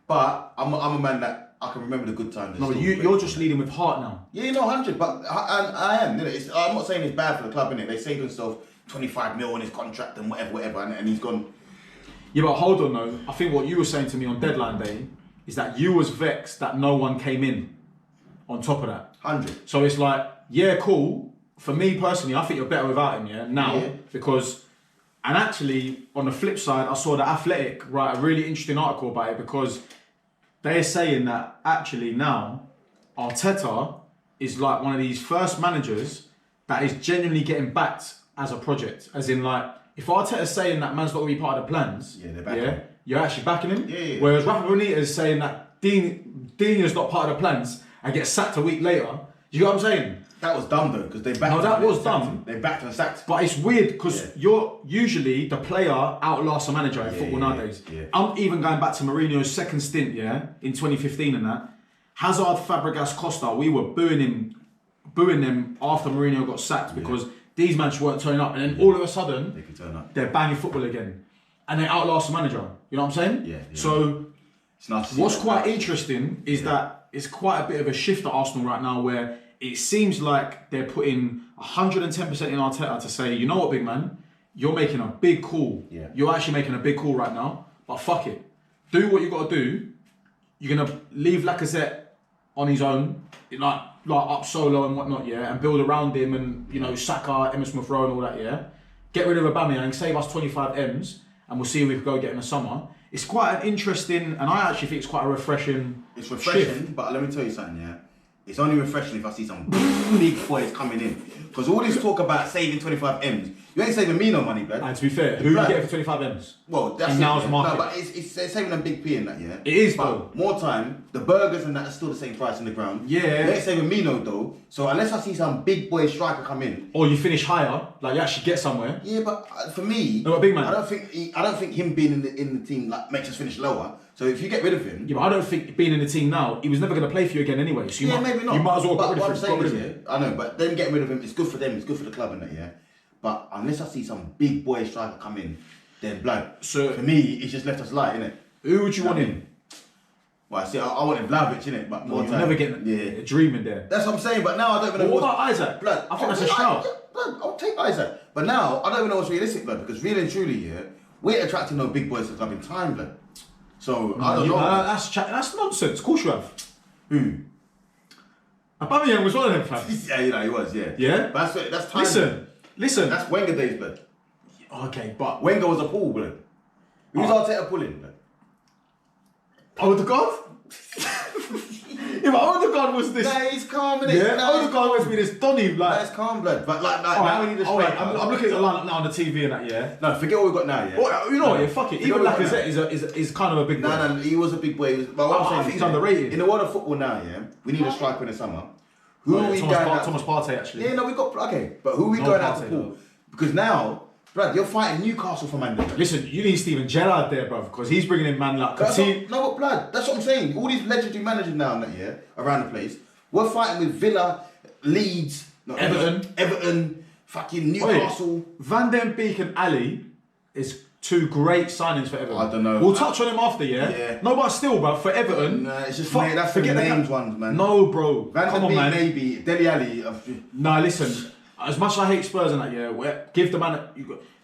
but I'm a man that I can remember the good times. No, but you're just leading with heart now. Yeah, 100. But I am. I'm not saying it's bad for the club, innit? They say to themselves 25 mil on his contract and whatever, and he's gone. Yeah, but hold on though. I think what you were saying to me on deadline day is that you was vexed that no one came in on top of that. 100. So it's like, yeah, cool. For me personally, I think you're better without him, now. Because, and actually, on the flip side, I saw The Athletic write a really interesting article about it because they're saying that actually now, Arteta is like one of these first managers that is genuinely getting backed as a project. As in like, if Arteta's saying that man's not going to be part of the plans, they're backing him. You're actually backing him. Yeah. Whereas Rafa Benitez is saying that Dini's not part of the plans and gets sacked a week later. Do you know what I'm saying? That was dumb though, because they backed him. No, that was dumb. They backed and sacked. But it's weird because you're usually the player outlasts a manager in football nowadays. Yeah. I'm even going back to Mourinho's second stint, in 2015 and that. Hazard, Fabregas, Costa, we were booing them after Mourinho got sacked because these men weren't turning up, and then all of a sudden they can turn up. They're banging football again, and they outlast the manager. You know what I'm saying? Yeah. So it's nice to see what's quite interesting is that it's quite a bit of a shift at Arsenal right now, where it seems like they're putting 110% in Arteta to say, you know what, big man, you're making a big call. Yeah. You're actually making a big call right now, but fuck it, do what you got to do. You're gonna leave Lacazette on his own, like up solo and whatnot, and build around him, and Saka, Emma Smith Rowe and all that, Get rid of Aubameyang, save us 25 M's, and we'll see if we can go get in the summer. It's quite an interesting, and I actually think it's quite a refreshing. It's refreshing, shift. but let me tell you something, it's only refreshing if I see some big boys coming in. Because all this talk about saving 25 M's, you ain't saving me no money, blood. And to be fair, who you get for 25 M's? Well, that's in now's market. No, but it's saving them big P in that, yeah? It is, but though. More time, the burgers and that are still the same price in the ground. Yeah. They ain't saving me no though. So unless I see some big boy striker come in. Or you finish higher, like you actually get somewhere. Yeah, but for me, no, big man. I don't think him being in the team like makes us finish lower. So if you get rid of him, yeah, but I don't think being in the team now, he was never going to play for you again anyway. So maybe not. You might as well but get rid of him. Yeah, I know, but them getting rid of him, it's good for them. It's good for the club and that, yeah. But unless I see some big boy striker come in, then blood. So for me, it's just left us light, innit? Who would you want in? Well, I wanted Vlahovic, innit? But more time. Never getting a dream in there. That's what I'm saying. But now I don't even know. What about Isaac? Blood. I think that's a shout. Blood, I'll take Isaac. But now I don't even know what's realistic, blood. Because really and truly, yeah, we're attracting no big boys to the club in time, blood. So I don't know. That's nonsense. Of course you have. Who? Aubameyang was one of them, fam. Yeah, you know he was. Yeah. Yeah. But that's time. Listen. That's Wenger days, blood. Okay, but Wenger was a pull, blood. Who's Arteta pulling, blood? Odegaard? Yeah, but Odegaard was this. Nah, he's calm, innit? Yeah, Odegaard was with this Donny, like. That's calm, blood. But now we need a striker. I'm looking at the lineup now on the TV and that, yeah. No, forget what we've got now, yeah. Well, you know what, yeah, fuck it. Even Lacazette is kind of a big boy. No, he was a big boy. But what I'm saying I think he's underrated. In the world of football now, yeah, we need a striker in the summer. Who are we going out? Thomas Partey, actually. Yeah, no, we got but who are we going out to pull? Because now, bruv, you're fighting Newcastle for man. Listen, you need Steven Gerrard there, bruv, because he's bringing in man like No, but blood, that's what I'm saying. All these legendary managers now and that, yeah, around the place. We're fighting with Villa, Leeds, Everton, fucking Newcastle. Wait, Van den Beek and Ali is two great signings for Everton. I don't know. We'll touch on him after, yeah? No, but still, bruv, for Everton. Nah, it's just that's forget the names ones, man. No, bro. Van den Beek, maybe. Dele Alli. Nah, listen. As much as I hate Spurs and that, yeah, give the man.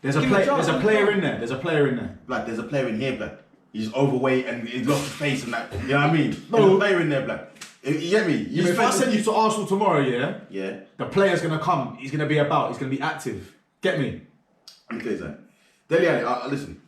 There's a player in there. There's a player in there. Blood, there's a player in here, blood. He's overweight and he's lost his face and that. You know what I mean? There's a player in there, blood. You get me? If I send you to Arsenal tomorrow, yeah, the player's gonna come. He's gonna be about. He's gonna be active. Get me? Let me tell you something. Dele Alli, listen.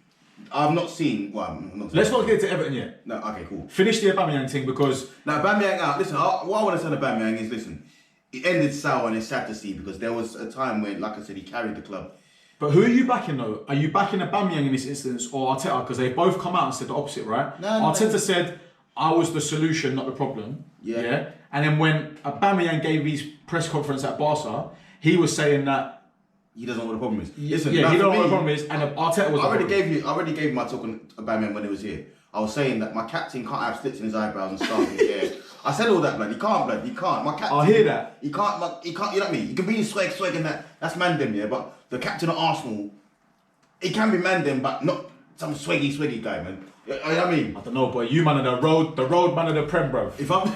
I've not seen. Well, I'm not. Let's not get to Everton yet. No, okay, cool. Finish the Aubameyang thing because now Aubameyang out. Listen, what I want to say to Aubameyang is listen. It ended sour and it's sad to see because there was a time when, like I said, he carried the club. But who are you backing though? Are you backing Aubameyang in this instance or Arteta? Because they both come out and said the opposite, right? Arteta said, I was the solution, not the problem. Yeah. And then when Aubameyang gave his press conference at Barca, he was saying that he doesn't know what the problem is. Listen, he don't know what the problem is, and Arteta was. I already gave my talk on Aubameyang when he was here. I was saying that my captain can't have slits in his eyebrows and stuff in the air. I said all that, blood. He can't, blood. He can't. My captain. I hear that. He can't. You know what I mean? He can be swag and that. That's Mandem, yeah. But the captain of Arsenal, he can be Mandem, but not some swaggy guy, man. You know what I mean? I don't know, boy. You man are the road man of the Prem, bro. If I'm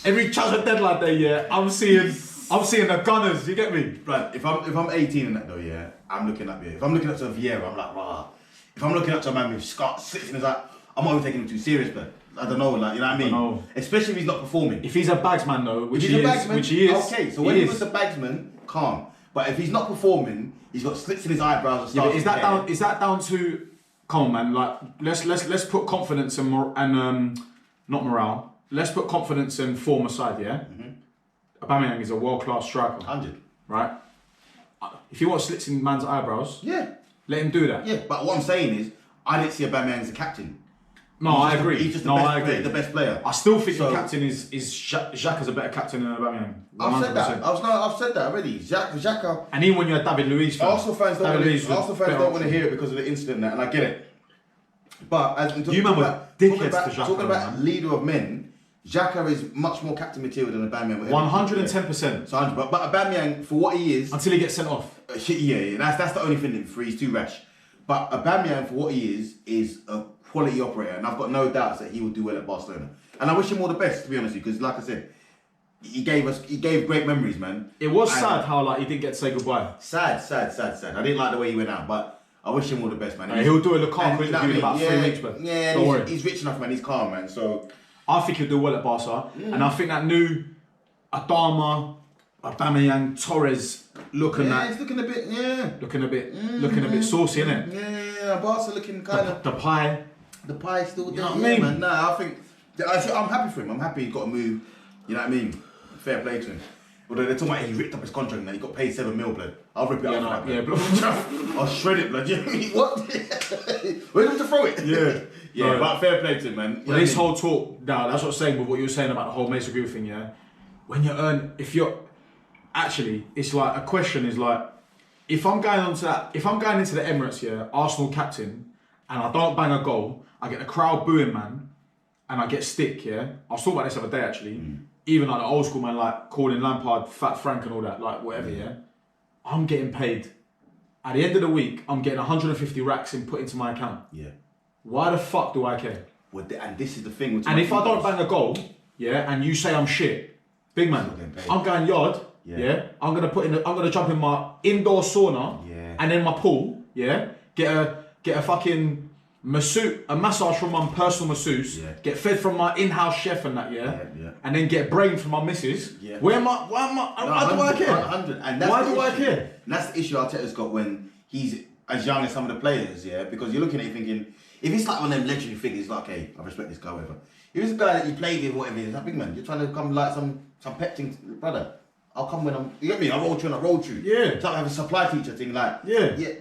every chance of deadline day, yeah, I'm seeing the Gunners. You get me, blood? If I'm 18 and that though, yeah, I'm looking up here. If I'm looking up to Vieira, I'm like, rah. If I'm looking up to a man with slits in his eye, I'm not even taking him too serious, but I don't know, like, you know what I mean? Especially if he's not performing. If he's a bagsman though, which he is. Okay, so when he was a bagsman, calm. But if he's not performing, he's got slits in his eyebrows and stuff. Yeah, but is that down to? Come on, man. Like let's put confidence and not morale. Let's put confidence and form aside. Yeah. Aubameyang is a world-class striker. 100. Right. If he wants slits in man's eyebrows, yeah, let him do that. Yeah, but what I'm saying is, I didn't see Aubameyang as a captain. No, I agree. He's just the best player. I still think the captain is Xhaka's a better captain than Aubameyang. I've said that. I've said that already. Xhaka. And even when you had David Luiz, Arsenal fans don't want to hear it because of the incident, and I get it. But as talking about leader of men, Xhaka is much more captain material than Aubameyang. 110%. So, but Aubameyang, for what he is, until he gets sent off. Yeah. That's the only thing for he's too rash. But Aubameyang, for what he is a quality operator, and I've got no doubts that he will do well at Barcelona. And I wish him all the best, to be honest with you, because like I said, he gave great memories, man. It was sad how he didn't get to say goodbye. Sad. I didn't like the way he went out, but I wish him all the best, man. He'll do a Lukaku interview in about 3 weeks, man. Yeah, he's rich enough, man. He's calm, man. So I think he'll do well at Barca, and I think that new Adama, Aubameyang, Torres looking it's looking a bit, saucy, innit? Yeah. Barca looking kind of the pie. The pie's still there. You know what I mean? Man. Nah, I think I'm happy for him. I'm happy he got a move. You know what I mean? Fair play to him. Although they're talking about he ripped up his contract and he got paid 7 mil, blood. I'll rip it up for that, blood. I'll shred it, blood. What? Where's him to throw it? Yeah. Yeah, but fair play to him, man. Well, this whole talk, now that's what I'm saying with what you were saying about the whole Mason Greenwood thing, yeah? When you earn, actually, it's like, a question is like, if I'm going into the Emirates, yeah, Arsenal captain, and I don't bang a goal, I get the crowd booing, man, and I get stick, yeah? I was talking about this the other day, actually. Even like the old school man, like calling Lampard Fat Frank and all that, like whatever, yeah? I'm getting paid. At the end of the week, I'm getting 150 racks put into my account. Yeah. Why the fuck do I care? Well, and this is the thing. And if I don't bang a goal, yeah, and you say I'm shit, big man, I'm going yard, yeah. I'm gonna jump in my indoor sauna, and then my pool, yeah. Get a fucking massage from my personal masseuse, get fed from my in-house chef and that, and then get brain from my missus. Yeah. Why do I care? 100. And that's why do I care? And that's the issue Arteta's got when he's as young as some of the players, yeah. Because you're looking at it thinking, if it's like one of them legendary figures, like, okay, I respect this guy, whatever. If it's a guy that you played with, whatever, it's like, big man, you're trying to come like some pet thing, brother. I'll come when you get me? I roll through. Yeah. It's like I have a supply teacher thing, like,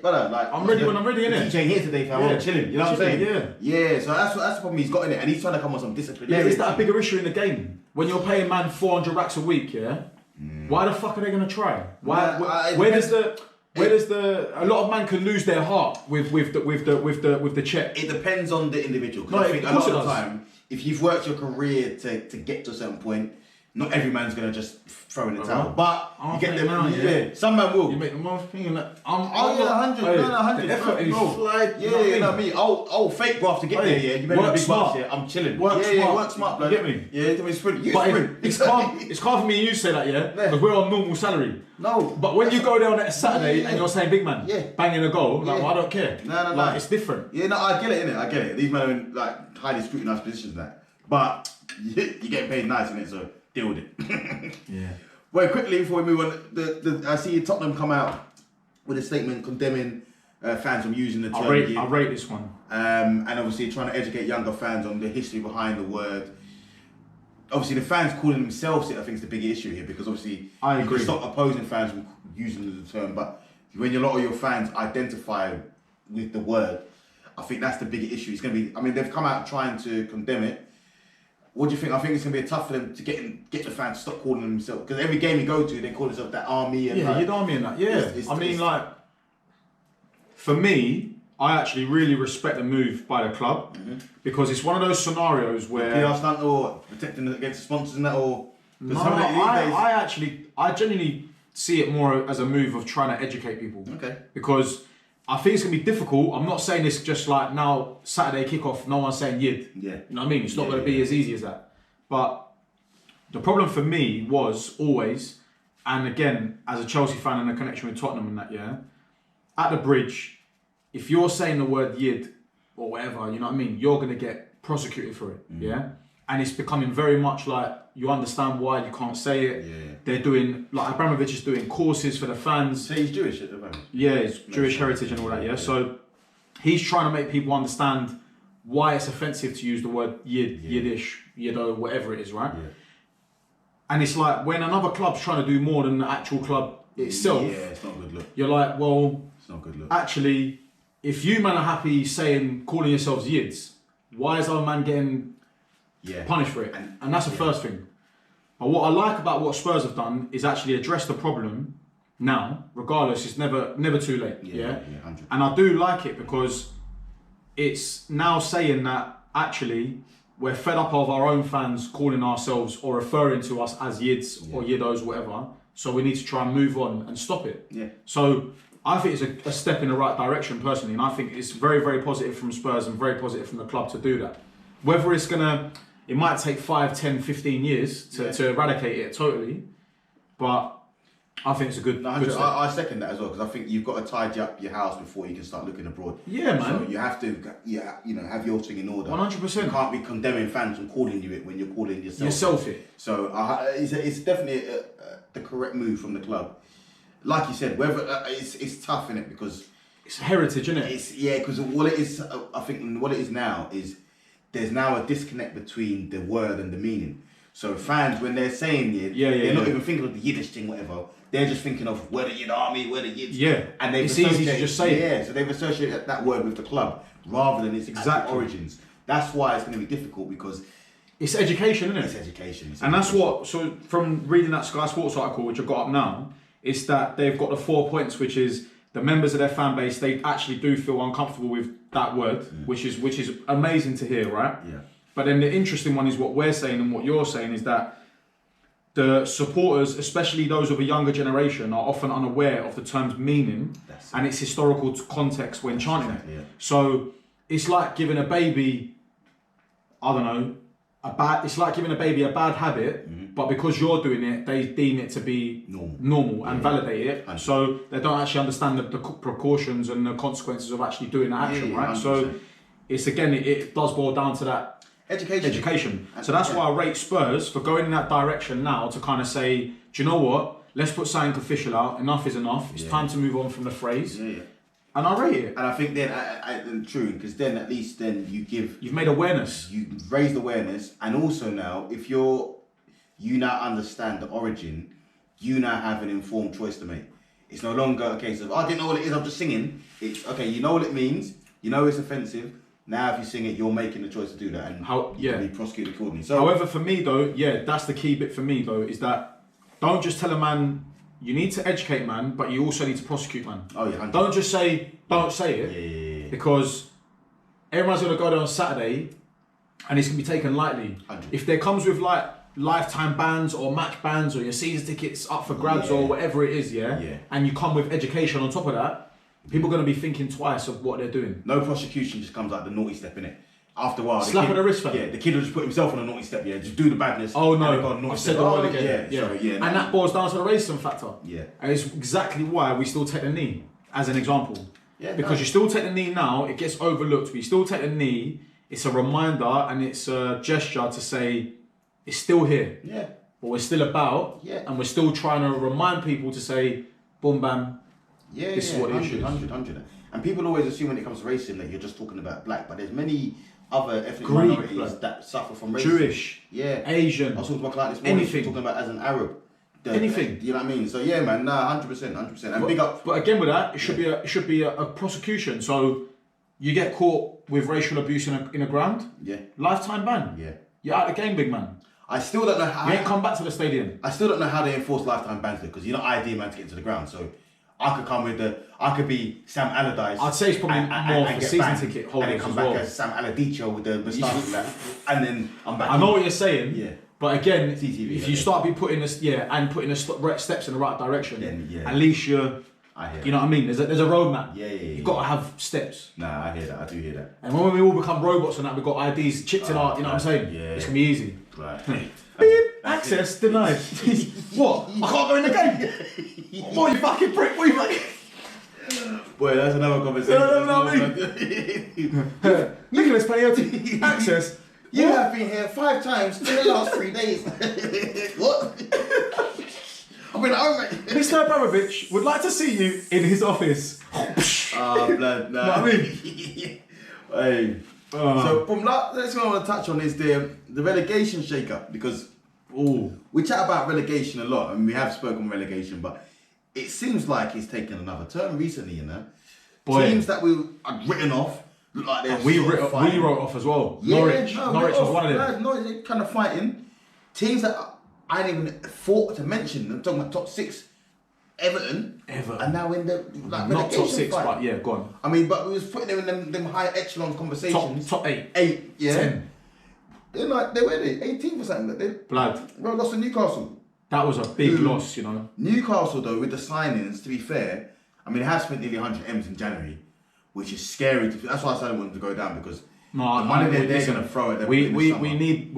brother, like, I'm ready when I'm ready, innit? The teacher ain't here today, fam. I'm chilling, you know what I'm saying? Yeah, so that's the problem he's got in it, and he's trying to come on some discipline. Yeah, is that a bigger issue in the game? When you're paying man 400 racks a week, why the fuck are they gonna try? Where does a lot of man can lose their heart with the check? It depends on the individual. No, I think a lot of the time, if you've worked your career to get to a certain point, not every man's gonna just throw in the towel. But you get them out, some man will. You make the most thing and that. 100. No, 100. The effort is like, you know what I mean? Oh, fake graft to get there, yeah. You better work be smart. Yeah, I'm chilling. Work smart, you get me? Yeah, you sprint. It's calm for me and you say that, yeah? Because we're on normal salary. No. But when you go there on that Saturday and you're saying, big man, banging a goal, like, well, I don't care. No. Like, it's different. Yeah, no, I get it, innit? I get it. These men are in, like, highly scrutinised positions now. But you're getting paid nice, innit? So deal with it. Well, quickly before we move on, I see Tottenham come out with a statement condemning fans from using the term. I rate this one. And obviously trying to educate younger fans on the history behind the word. Obviously, the fans calling themselves it, I think, is the big issue here, because obviously I you agree. can stop opposing fans from using the term, but when a lot of your fans identify with the word, I think that's the bigger issue. It's going to be, I mean, they've come out trying to condemn it. What do you think? I think it's going to be tough for them to get the fans to stop calling themselves, because every game you go to, they call themselves that army. And you're the army and that. Yeah, for me, I actually really respect the move by the club, because it's one of those scenarios where PR stunt or protecting against the sponsors and that, or no, I genuinely see it more as a move of trying to educate people. Okay. Because I think it's gonna be difficult. I'm not saying this just like now Saturday kickoff. No one's saying yid. Yeah. You know what I mean? It's not gonna be as easy as that. But the problem for me was always, and again as a Chelsea fan and a connection with Tottenham and that, at the bridge, if you're saying the word yid or whatever, you know what I mean, you're gonna get prosecuted for it. And it's becoming very much like you understand why you can't say it. They're doing, like Abramovich is doing courses for the fans. So he's Jewish at the moment. Yeah, it's Jewish heritage and all that, So he's trying to make people understand why it's offensive to use the word yid, Yiddish, Yiddo, whatever it is, right? And it's like when another club's trying to do more than the actual club itself. Yeah, it's not a good look. You're like, well, it's not a good look. Actually, if you man are happy calling yourselves yids, why is other man getting punished for it? And that's the first thing. But what I like about what Spurs have done is actually address the problem now, regardless. It's never too late. Yeah. 100%. And I do like it because it's now saying that actually we're fed up of our own fans calling ourselves or referring to us as yids or yiddos, whatever. So we need to try and move on and stop it. Yeah. So I think it's a step in the right direction personally, and I think it's very, very positive from Spurs and very positive from the club to do that. Whether it might take 5, 10, 15 years to eradicate it totally, but I think it's a good step. I second that as well, because I think you've got to tidy up your house before you can start looking abroad. Yeah, man. So you have to, have your thing in order. 100%. You can't be condemning fans and calling you it when you're calling yourself it. So it's definitely the correct move from the club. Like you said, whether it's tough in it because it's heritage, isn't it? Because what it is, I think what it is now is there's now a disconnect between the word and the meaning. So fans, when they're saying it, they're not even thinking of the Yiddish thing, whatever. They're just thinking of where the Yid Army, where the Yids. Yeah, and they've it's easy to just say. Yeah, so they've associated that word with the club rather than its exact origins. That's why it's going to be difficult because it's education, isn't it? It's education. And that's what. So from reading that Sky Sports article, which I got up now, it's that they've got the 4 points, which is the members of their fan base. They actually do feel uncomfortable with that word, which is amazing to hear, right? Yeah. But then the interesting one is what we're saying and what you're saying is that the supporters, especially those of a younger generation, are often unaware of the term's meaning and its historical context when chanting it. Exactly, yeah. So it's like giving a baby, I don't know, it's like giving a baby a bad habit, but because you're doing it, they deem it to be normal and validate it. 100%. So they don't actually understand the precautions and the consequences of actually doing that action, right? 100%. So it's again, it does boil down to that. Education. So that's why I rate Spurs for going in that direction now to kind of say, do you know what? Let's put something official out. Enough is enough. It's time to move on from the phrase. Yeah. And I rate it. And I think then, true, because then at least then you've made awareness. You've raised awareness, and also now if you now understand the origin, you now have an informed choice to make. It's no longer a case of I didn't know what it is. I'm just singing. It's okay. You know what it means. You know it's offensive. Now, if you sing it, you're making the choice to do that, and you can be prosecuted accordingly. So, however, for me though, that's the key bit for me though, is that don't just tell a man you need to educate man, but you also need to prosecute man. Oh yeah. 100%. Don't just say don't say it, because everyone's gonna go there on Saturday, and it's gonna be taken lightly. 100%. If there comes with like lifetime bans or match bans or your season tickets up for grabs or whatever it is, and you come with education on top of that. People are going to be thinking twice of what they're doing. No prosecution just comes like the naughty step, innit? After a while, slap on the wrist, fam. Yeah, the kid will just put himself on a naughty step, just do the badness. Oh no, I've said the word again. Yeah. And that boils down to the racism factor. Yeah. And it's exactly why we still take the knee, as an example. Yeah. Because you still take the knee now, it gets overlooked, but you still take the knee, it's a reminder and it's a gesture to say, it's still here. Yeah. But we're still about, and we're still trying to remind people to say, boom, bam, this is what the issue is. 100. And people always assume when it comes to racism that you're just talking about black, but there's many other ethnic Greek, minorities that suffer from racism. Jewish, I Asian, was talking to my client this morning, talking about as an Arab. Anything. You know what I mean? So yeah, man, 100%. And big up. But again with that, it should be a prosecution. So you get caught with racial abuse in a ground, lifetime ban. Yeah. You're out of the game, big man. I still don't know how. You ain't come back to the stadium. I still don't know how they enforce lifetime bans though, because you're not ID man to get into the ground. So I could be Sam Allardyce. I'd say it's probably more for season ticket holders and then come as back well. as Sam Allardyce with the moustache and then I'm back. I know what you're saying. Yeah. But again, CTV, if you start putting this, putting the steps in the right direction, then, at least you're. You know what I mean? There's a roadmap. Yeah. You've got to have steps. Nah, I hear that. I do hear that. And when we all become robots and that, we've got IDs chipped in our. You know what I'm saying? Yeah. It's gonna be easy. Right. Beep. Access denied. What? I can't go in the game. What you fucking prick? What you fucking? Boy, that's another conversation. Nicholas Panayotti. Access. You have been here 5 times in the last 3 days. What? I've been home, mate. Mr. Abramovich would like to see you in his office. Blood, nah. Know what I mean? Hey. So from that, next one I want to touch on is the relegation shake-up, because we chat about relegation a lot, and we have spoken relegation, but it seems like it's taken another turn recently, you know. Teams that we had written off look like they're we wrote off as well. Yeah, Norwich was one of them. Norwich, they're kind of fighting. Teams that I didn't even thought to mention. I'm talking about top 6. Everton are now in the not relegation top 6, fight. but yeah, go on. I mean, but we was putting them in them high echelon conversations. Top 8. 8, yeah. 10. They're like, were they 18th or something? They lost to Newcastle. That was a big loss, you know. Newcastle though, with the signings, to be fair, I mean, they have spent nearly 100 M's in January, which is scary. That's why I said I wanted to go down, because the money they're going to throw at them. We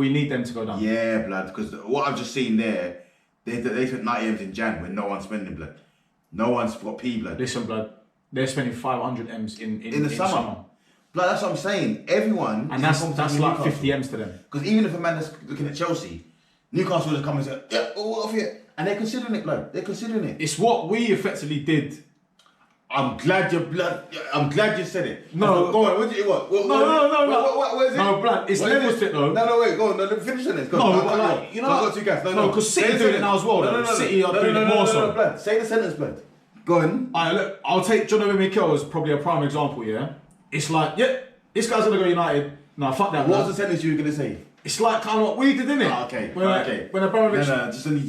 need them to go down. Yeah, blood. Because what I've just seen there, they spent 90 M's in Jan when no one's spending blood. No one's got P blood. Listen, blood. They're spending 500 M's in the summer. Blood, that's what I'm saying. Everyone, and that's like 50 M's to them. Because even if a man that's looking at Chelsea, Newcastle will come and say, yeah, all off here, and they're considering it, blood. They're considering it. It's what we effectively did I'm glad you said it. No, go on. What is it? No. What is it? No, blood. It's levels fit though. No, wait. Go on. No, finish it. Go No, on. but like, you know, I've got two guys. No, because City doing it now as well. No. City are doing it more so. Blood. Say the sentence, blood. Go on. Alright, look. I'll take John Obi Mikel as probably a prime example. Yeah, it's like, this guy's gonna go United. No, fuck that. What was the sentence you were gonna say? It's like kind of what we did, innit? Okay. When Abramovich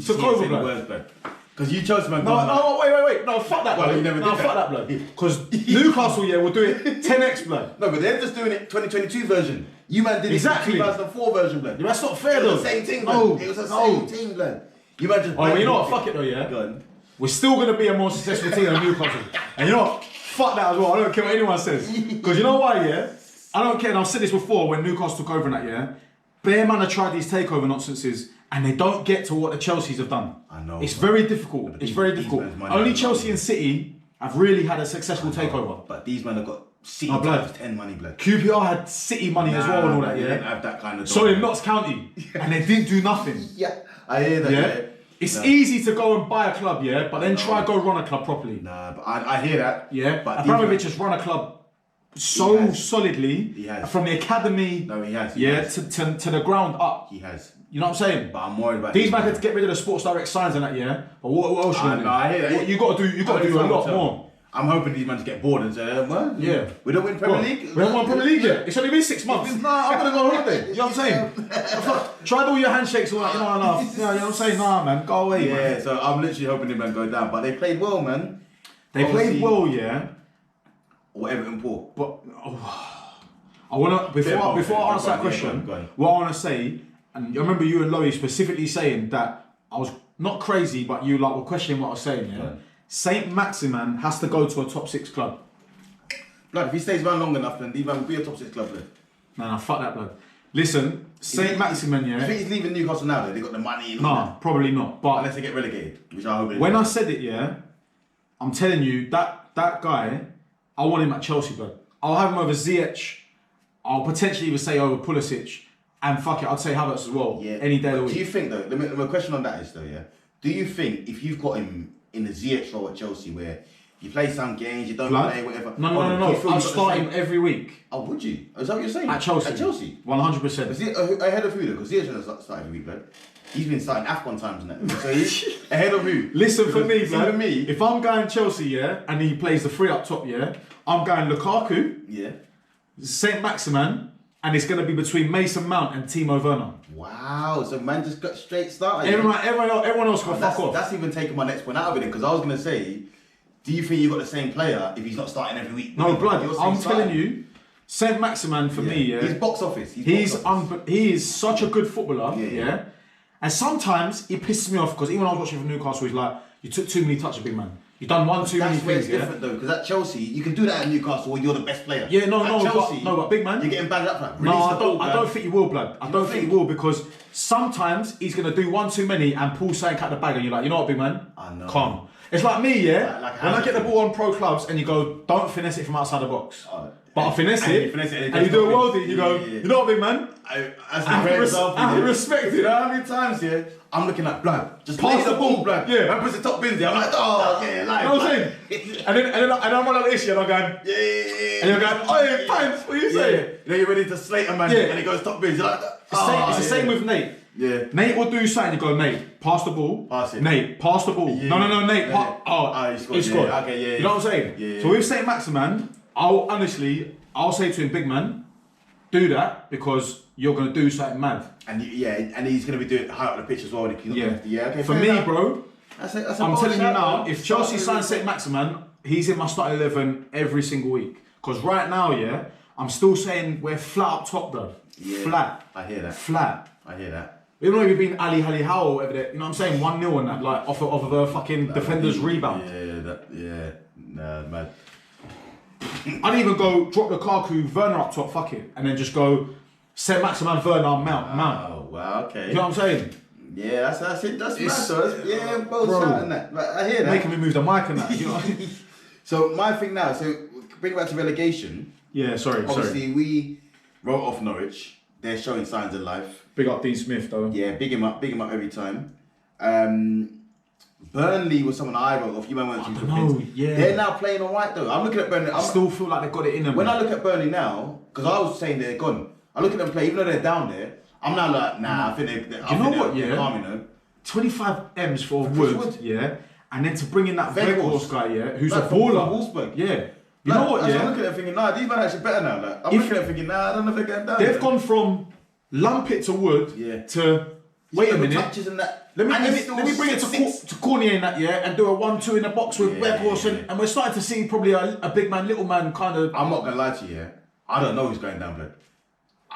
took over, blood. Because you chose man. No, wait. No, fuck that, blood. You never did fuck that, blood. Because Newcastle, will do it 10x, blood. No, but they're just doing it 2022 version. You man did it 2004 version, blood. Yeah, that's not fair, though. It was the same thing, blood. It was the same team, blood. You man just. Oh, you know what? Fuck it, though, yeah? Go on. We're still going to be a more successful team than Newcastle. And you know what? Fuck that as well. I don't care what anyone says. Because you know why, yeah? I don't care, and I've said this before when Newcastle took over and that, yeah? Bare man have tried these takeover nonsenses and they don't get to what the Chelseas have done. I know. It's very difficult. It's very difficult. Only Chelsea and City have really had a successful takeover. But these men have got City blood. 10 money, blood. QPR had City money as well and all that, They yeah? didn't have that kind of... So in Notts County, and they didn't do nothing. Yeah, I hear that, Yeah? It's easy to go and buy a club, yeah? But then try go run a club properly. Nah, but I hear that. Yeah? But Abramovich has run a club so solidly. He has. From the academy, No, he has. to the ground up. He has. You know what I'm saying? But I'm worried about these men had to get rid of the Sports Direct signs and that, yeah. But what else you gonna do? No, I hear that. You got to do a lot more. I'm hoping these men get bored and say, what? Yeah. We don't win Premier League? We haven't won Premier League yet. It's only been 6 months. Nah, I'm gonna go on holiday. You know what I'm saying? Tried all your handshakes, all that, you know enough. You know what I'm saying? Nah, man, go away, man. Yeah, so I'm literally hoping them men go down. But they played well, man. They played well, yeah. Or Everton poor. But I wanna before I answer that question, what I wanna say, and I remember you and Loie specifically saying that I was not crazy, but you were questioning what I was saying, yeah. Saint Maximin has to go to a top 6 club. Blood, if he stays around long enough, then these men will be a top 6 club, blood. Nah, fuck that, blood. Listen, Saint Maximin, yeah. I think he's leaving Newcastle now, though. They got the money. Nah, probably not. But unless they get relegated, which I hope. When I said it, yeah, I'm telling you that guy, I want him at Chelsea, blood. I'll have him over Ziyech. I'll potentially even say over Pulisic, and fuck it, I'd say Havertz as well. Yeah. Any day of the week. Do you think though? The question on that is though, yeah. Do you think if you've got him in the Ziyech role at Chelsea, where you play some games, you don't play whatever? No. I'd start him every week. Oh, would you? Is that what you're saying? At Chelsea. At Chelsea. 100%. Ahead of who though? Because Ziyech doesn't start every week, blood. He's been starting AFCON times and that. So he's ahead of who? Listen for me, blood. If I'm going Chelsea, yeah, and he plays the 3 up top, yeah, I'm going Lukaku. Yeah. Saint Maximin. And it's going to be between Mason Mount and Timo Werner. Wow, so man just got straight started. Everyone else got fuck off. That's even taking my next point out of it, because I was going to say, do you think you've got the same player if he's not starting every week? No, blood, I'm telling you, Saint Maximin for me, yeah. He's box office. He is such a good footballer, yeah. And sometimes he pisses me off, because even when I was watching for Newcastle, he's like, you took too many touches, big man. You've done one too many things, yeah? That's different though, because at Chelsea, you can do that at Newcastle where you're the best player. Yeah, no, Chelsea, but big man. You're getting banged up for that. No, I don't think you will, blood. I don't think you will, because sometimes he's going to do one too many and pull something out the bag and you're like, you know what, big man? I know. Calm. It's like me, yeah? When I get the ball on pro clubs and you go, don't finesse it from outside the box. But I finesse it, and you do a worldie, and you go, you know what, big man? I respect it. You know how many times, yeah? I'm looking like, blood, just pass the ball, blood. Yeah. Man puts the top bins there. I'm like, oh, yeah, like. You know what I'm saying? and then I'm on like this, and I'm going, yeah. And you're going, oh, pants, what are you saying? Then you're ready to slate a man, and he goes top bins. You're like, it's the same with Nate. Yeah. Nate will do something, you go, Nate, pass the ball. Pass it. Nate, pass the ball. Yeah. No, Nate, he scored. Yeah. Okay, yeah. You know what I'm saying? Yeah. So with Saint Maximin, I'll say to him, big man, do that because you're going to do something mad. And he's going to be doing it high on the pitch as well. Okay. For me, bro, I'm telling you now, if Chelsea sign Saint Maximin, he's in my starting 11 every single week. Because right now, yeah, I'm still saying we're flat up top, bro. Yeah. Flat. I hear that. Flat. I hear that. Even though we've been Ali Howe or whatever, you know what I'm saying? 1-0 on that, like off of a fucking defender's rebound. Man. I'd even go drop Lukaku, Werner up top, fuck it, and then just go Saint Maximin, Werner, Mount. Oh, wow, okay. You know what I'm saying? Yeah, that's it. That's mad, so yeah, both shouting that. But I hear that. Making me move the mic and that. You know. So my thing now. So bring it back to relegation. Yeah, sorry. Obviously, we wrote off Norwich. They're showing signs of life. Big up Dean Smith though. Yeah, big him up every time. Burnley was someone I wrote off. You might want to yeah. They're now playing alright though. I'm looking at Burnley. I still feel like they've got it in them. When I look at Burnley now, because I was saying they're gone. I look at them play, even though they're down there. I'm now like, nah. I think they're calm, you know. 25 M's for Wood, yeah, and then to bring in that Veghorst guy, yeah, who's a baller. Wolfsburg. Yeah. You know what, yeah? I'm looking at it thinking, nah, these men are actually better now. Like, I'm looking at it thinking, nah, I don't know if they're getting down. They've gone from Lumpit to Wood to wait a minute. Touches and that. Let me bring it to Cornier in that, yeah, and do a 1-2 in the box with Weghorst, and we're starting to see probably a big man, little man kind of. I'm not gonna lie to you, yeah. I don't know who's going down, blood.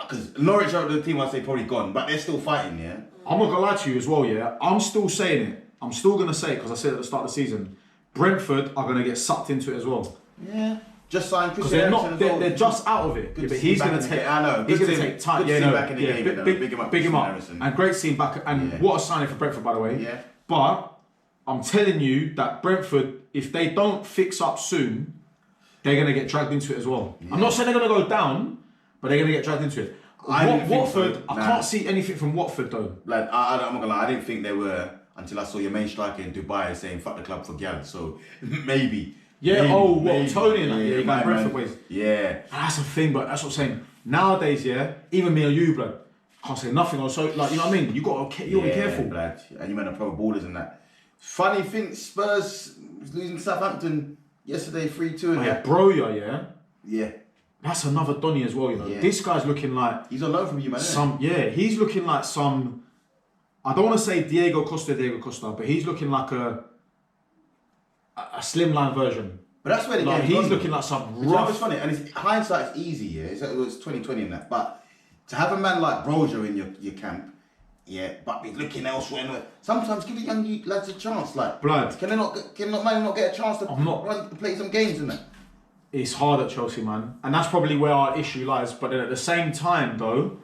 Because Norwich are the team I say probably gone, but they're still fighting, yeah. I'm not gonna lie to you as well, yeah. I'm still saying it. I'm still gonna say it because I said at the start of the season, Brentford are gonna get sucked into it as well. Yeah. Just signed Chris Eriksen. They're just out of it. Yeah, but he's gonna take. I know. He's gonna take time. Good to see him back in the game. Big him up. And great seeing back. And what a signing for Brentford, by the way. Yeah. But I'm telling you that Brentford, if they don't fix up soon, they're gonna get dragged into it as well. Yeah. I'm not saying they're gonna go down, but they're gonna get dragged into it. Watford, I can't see anything from Watford though. Like I'm not gonna lie, I didn't think they were until I saw your main striker in Dubai saying "fuck the club for Gal." So maybe. Yeah. Tony and that. Yeah, you got Brentford ways. Yeah. And that's the thing, but that's what I'm saying. Nowadays, yeah, even me or you, blood, can't say nothing or so. Like, you know what I mean? You gotta be careful. Blood. And you meant to pro ballers and that. Funny thing, Spurs losing to Southampton yesterday 3-2. Yeah, Broja, yeah. Yeah. That's another Donny as well, you know. Yeah. This guy's looking like he's on loan from you, man. He's looking like some. I don't want to say Diego Costa, but he's looking like a slimline version. But that's where the he's looking like some rough. You know what's funny? And hindsight's easy, yeah. It was 2020 in that. But to have a man like Broja in your camp, yeah, but be looking elsewhere. Sometimes give the young lads a chance. Like, blood. Can not get a chance to play some games in that? It's hard at Chelsea, man. And that's probably where our issue lies. But then at the same time, though,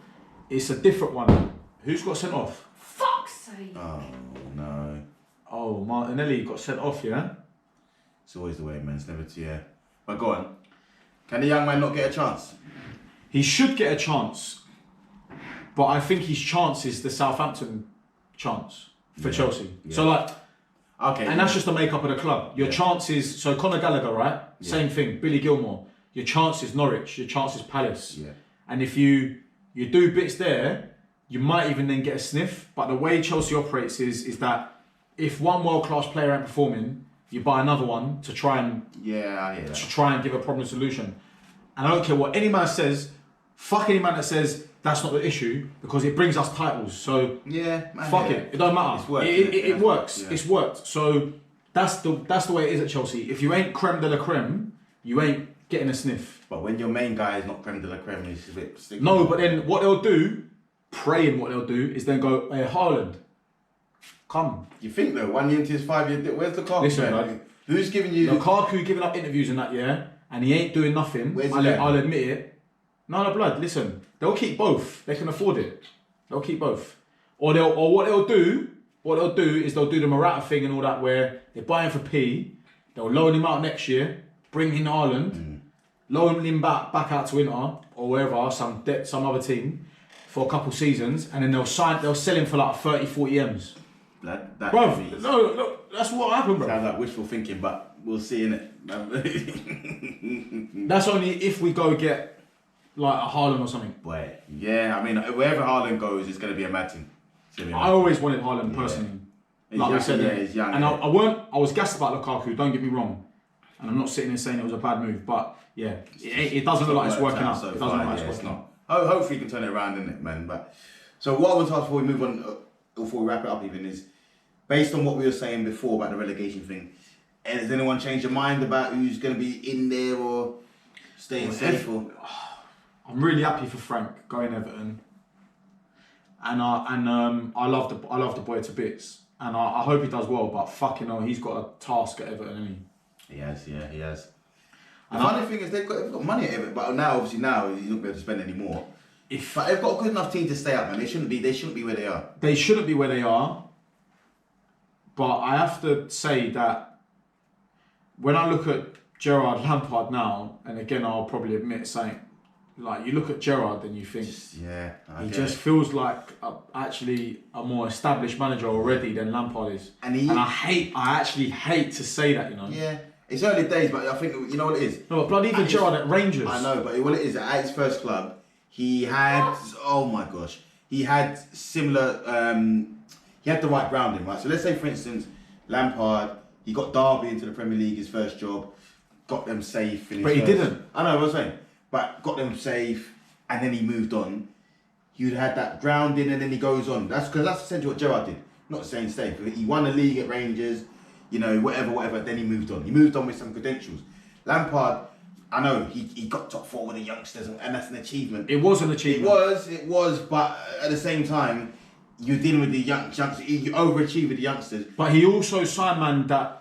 it's a different one. Who's got sent off? Fuck's sake. Oh, no. Oh, Martinelli got sent off, yeah? It's always the way, man. It's never to, yeah. But go on. Can the young man not get a chance? He should get a chance. But I think his chance is the Southampton chance for Chelsea. Yeah. So, like... Okay. And that's just the makeup of the club. Your chances... So, Conor Gallagher, right? Yeah. Same thing. Billy Gilmore. Your chance is Norwich. Your chance is Palace. Yeah. And if you do bits there, you might even then get a sniff. But the way Chelsea operates is that if one world-class player ain't performing... You buy another one to try and give a problem solution. And I don't care what any man says. Fuck any man that says that's not the issue because it brings us titles. So fuck it. It don't matter. It's worked, it works. Yeah. It's worked. So that's the way it is at Chelsea. If you ain't creme de la creme, you ain't getting a sniff. But when your main guy is not creme de la creme, it's a bit sticky. No, but then what they'll do, is then go, hey, Haaland. Come. You think though, 1 year into his 5 year, where's Lukaku? Listen, like, who's giving you... Lukaku giving up interviews and that, yeah, and he ain't doing nothing. I'll admit it. No, blood, listen, they'll keep both. They can afford it. They'll keep both. Or what they'll do is they'll do the Morata thing and all that where they buy him for P, they'll loan him out next year, bring in Ireland, loan him back out to Inter or wherever, some other team for a couple seasons, and then they'll sell him for like 30, 40 M's. Bro, no, that's what happened, bro. Sounds like wishful thinking, but we'll see, innit? That's only if we go get like a Haaland or something. Boy, yeah, I mean, wherever Haaland goes, it's going to be a mad team. I always wanted Haaland personally. Like we said, he's young. And I was gassed about Lukaku, don't get me wrong. And I'm not sitting there saying it was a bad move, but yeah, it doesn't look like it's working out. It doesn't look like it's working out. Hopefully you can turn it around, innit, man? But so what I want to ask before we move on, before we wrap it up even, is based on what we were saying before about the relegation thing, has anyone changed your mind about who's going to be in there or staying safe? I'm really happy for Frank going Everton, and I love the boy to bits, and I hope he does well. But fucking hell, he's got a task at Everton, hasn't he? He has. The funny thing is they've got money at Everton, but now he's not going to be able to spend any more. But they've got a good enough team to stay up, man. They shouldn't be where they are. They shouldn't be where they are. But I have to say that when I look at Gerrard Lampard now, and again I'll probably admit saying like you look at Gerrard and you think he just feels like actually a more established manager already than Lampard is. And I actually hate to say that, you know. Yeah, it's early days, but I think you know what it is. No, but bloody even Gerrard at Rangers. I know, but what it is at his first club, he had he had similar. He had the right grounding, right? So let's say, for instance, Lampard, he got Derby into the Premier League, his first job, got them safe. But he didn't. I know what I'm saying. But got them safe, and then he moved on. You'd had that grounding, and then he goes on. That's essentially what Gerrard did. Not saying stay, but he won a league at Rangers, you know, whatever. Then he moved on. He moved on with some credentials. Lampard, I know he got top 4 with the youngsters, and that's an achievement. It was an achievement. It was, but at the same time, you're dealing with the youngsters. You overachieve with the youngsters. But he also signed man that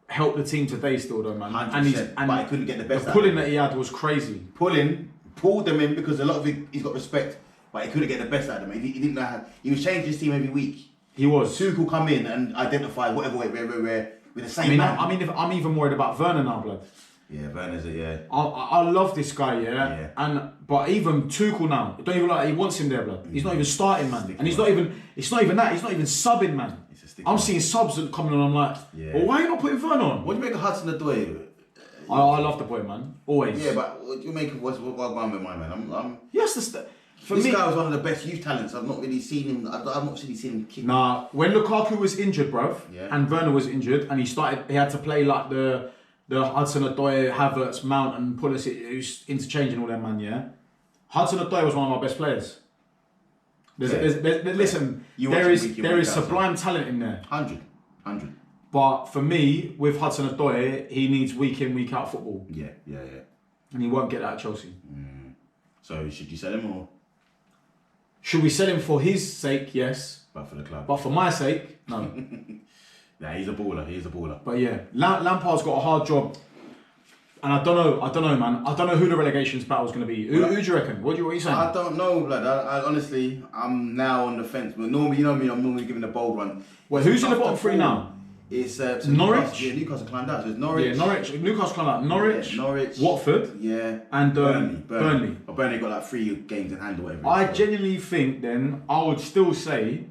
helped the team today still though, man. 100%, but he couldn't get the best. The pulling that he had was crazy. Pulled them in because a lot of it, he's got respect, but he couldn't get the best out of them. He didn't know how. He was changing his team every week. He was. Tuchel come in and identify whatever way where with the same man. I'm even worried about Werner now, blood. Yeah, Werner's I love this guy, yeah. But even Tuchel now, it don't even like he wants him there, blood. He's not even starting, man. And he's not even. It's not even that. He's not even subbing, man. I'm seeing subs coming on. I'm like, well, why are you not putting Werner on? What do you make of Hudson-Odoi? I love the boy, man. Always. Yeah, but what do you make of what's going with my man? Yes, this guy was one of the best youth talents. I've not really seen him. I've not really seen him kick. Nah, when Lukaku was injured, bruv, and Werner was injured, and he had to play like the Hudson-Odoi, Havertz, Mount, and Pulisic, who's interchanging all them, man. Yeah, Hudson-Odoi was one of my best players. Listen, there is sublime talent in there. 100. But for me, with Hudson-Odoi, he needs week in, week out football. Yeah. And he won't get that at Chelsea. So should you sell him or? Should we sell him for his sake? Yes. But for the club. But for my sake, no. Nah, he's a baller. But yeah, Lampard's got a hard job. And I don't know, man. I don't know who the relegations battle is going to be. Who do you reckon? What are you saying? I don't know, blood. I honestly, I'm now on the fence. But normally, you know me, I'm normally giving a bold one. Well, who's in the bottom 3 now? It's Norwich. Newcastle climbed out. So it's Norwich. Yeah, Newcastle climbed out. Norwich. Watford. Yeah. And Burnley. But Burnley got like 3 games in hand or whatever. I genuinely think then I would still say.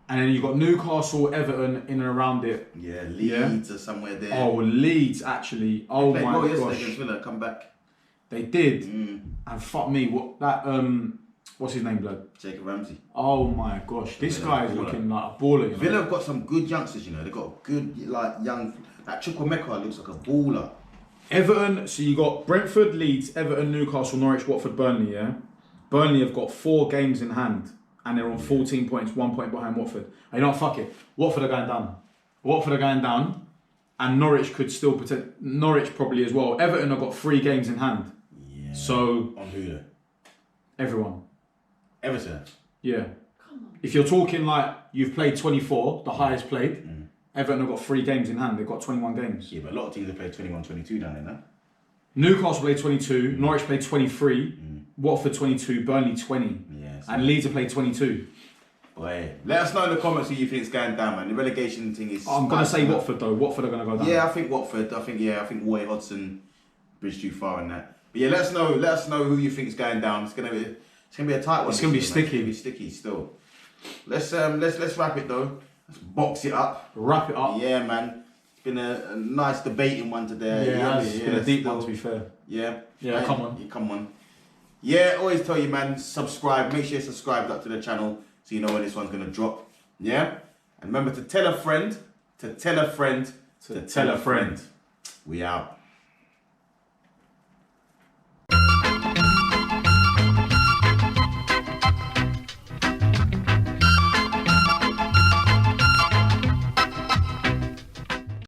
And then you got Newcastle, Everton in and around it. Yeah, Leeds or somewhere there. Oh, Leeds actually. Oh my gosh. Yesterday against Villa, come back. They did. And fuck me, what's his name, blood? Jacob Ramsey. Oh my gosh, this guy is looking like a baller. You know? Villa have got some good youngsters, you know. They've got good, like, young. That Chukwuemeka looks like a baller. Everton, so you got Brentford, Leeds, Everton, Newcastle, Norwich, Watford, Burnley, yeah? Burnley have got 4 games in hand. And they're on 14 points, 1 point behind Watford. And you know what, fuck it. Watford are going down. And Norwich could still protect. Norwich probably as well. Everton have got 3 games in hand. Yeah. So. On who though? Everyone. Everton? Yeah. Come on. If you're talking like you've played 24, the highest played, Everton have got 3 games in hand. They've got 21 games. Yeah, but a lot of teams have played 21, 22 down there now. Newcastle played 22, Norwich played 23, Watford 22, Burnley 20, and Leeds have played 22. Boy, let us know in the comments who you think is going down, man. The relegation thing is. I'm gonna say Watford though. Watford are gonna go down. Yeah, I think Watford. I think Roy Hodgson bridged too far in that. But yeah, let us know who you think is going down. It's gonna be a tight one. It's gonna be sticky. It's gonna be sticky still. Let's wrap it though. Let's box it up. Wrap it up. Yeah, man. It's been a nice debating one today. Yeah, it's been a deep one to be fair. Yeah. Yeah, come on. Yeah, always tell you, man, subscribe. Make sure you're subscribed up to the channel so you know when this one's going to drop. Yeah? And remember to tell a friend, to tell a friend, to tell a friend. We out.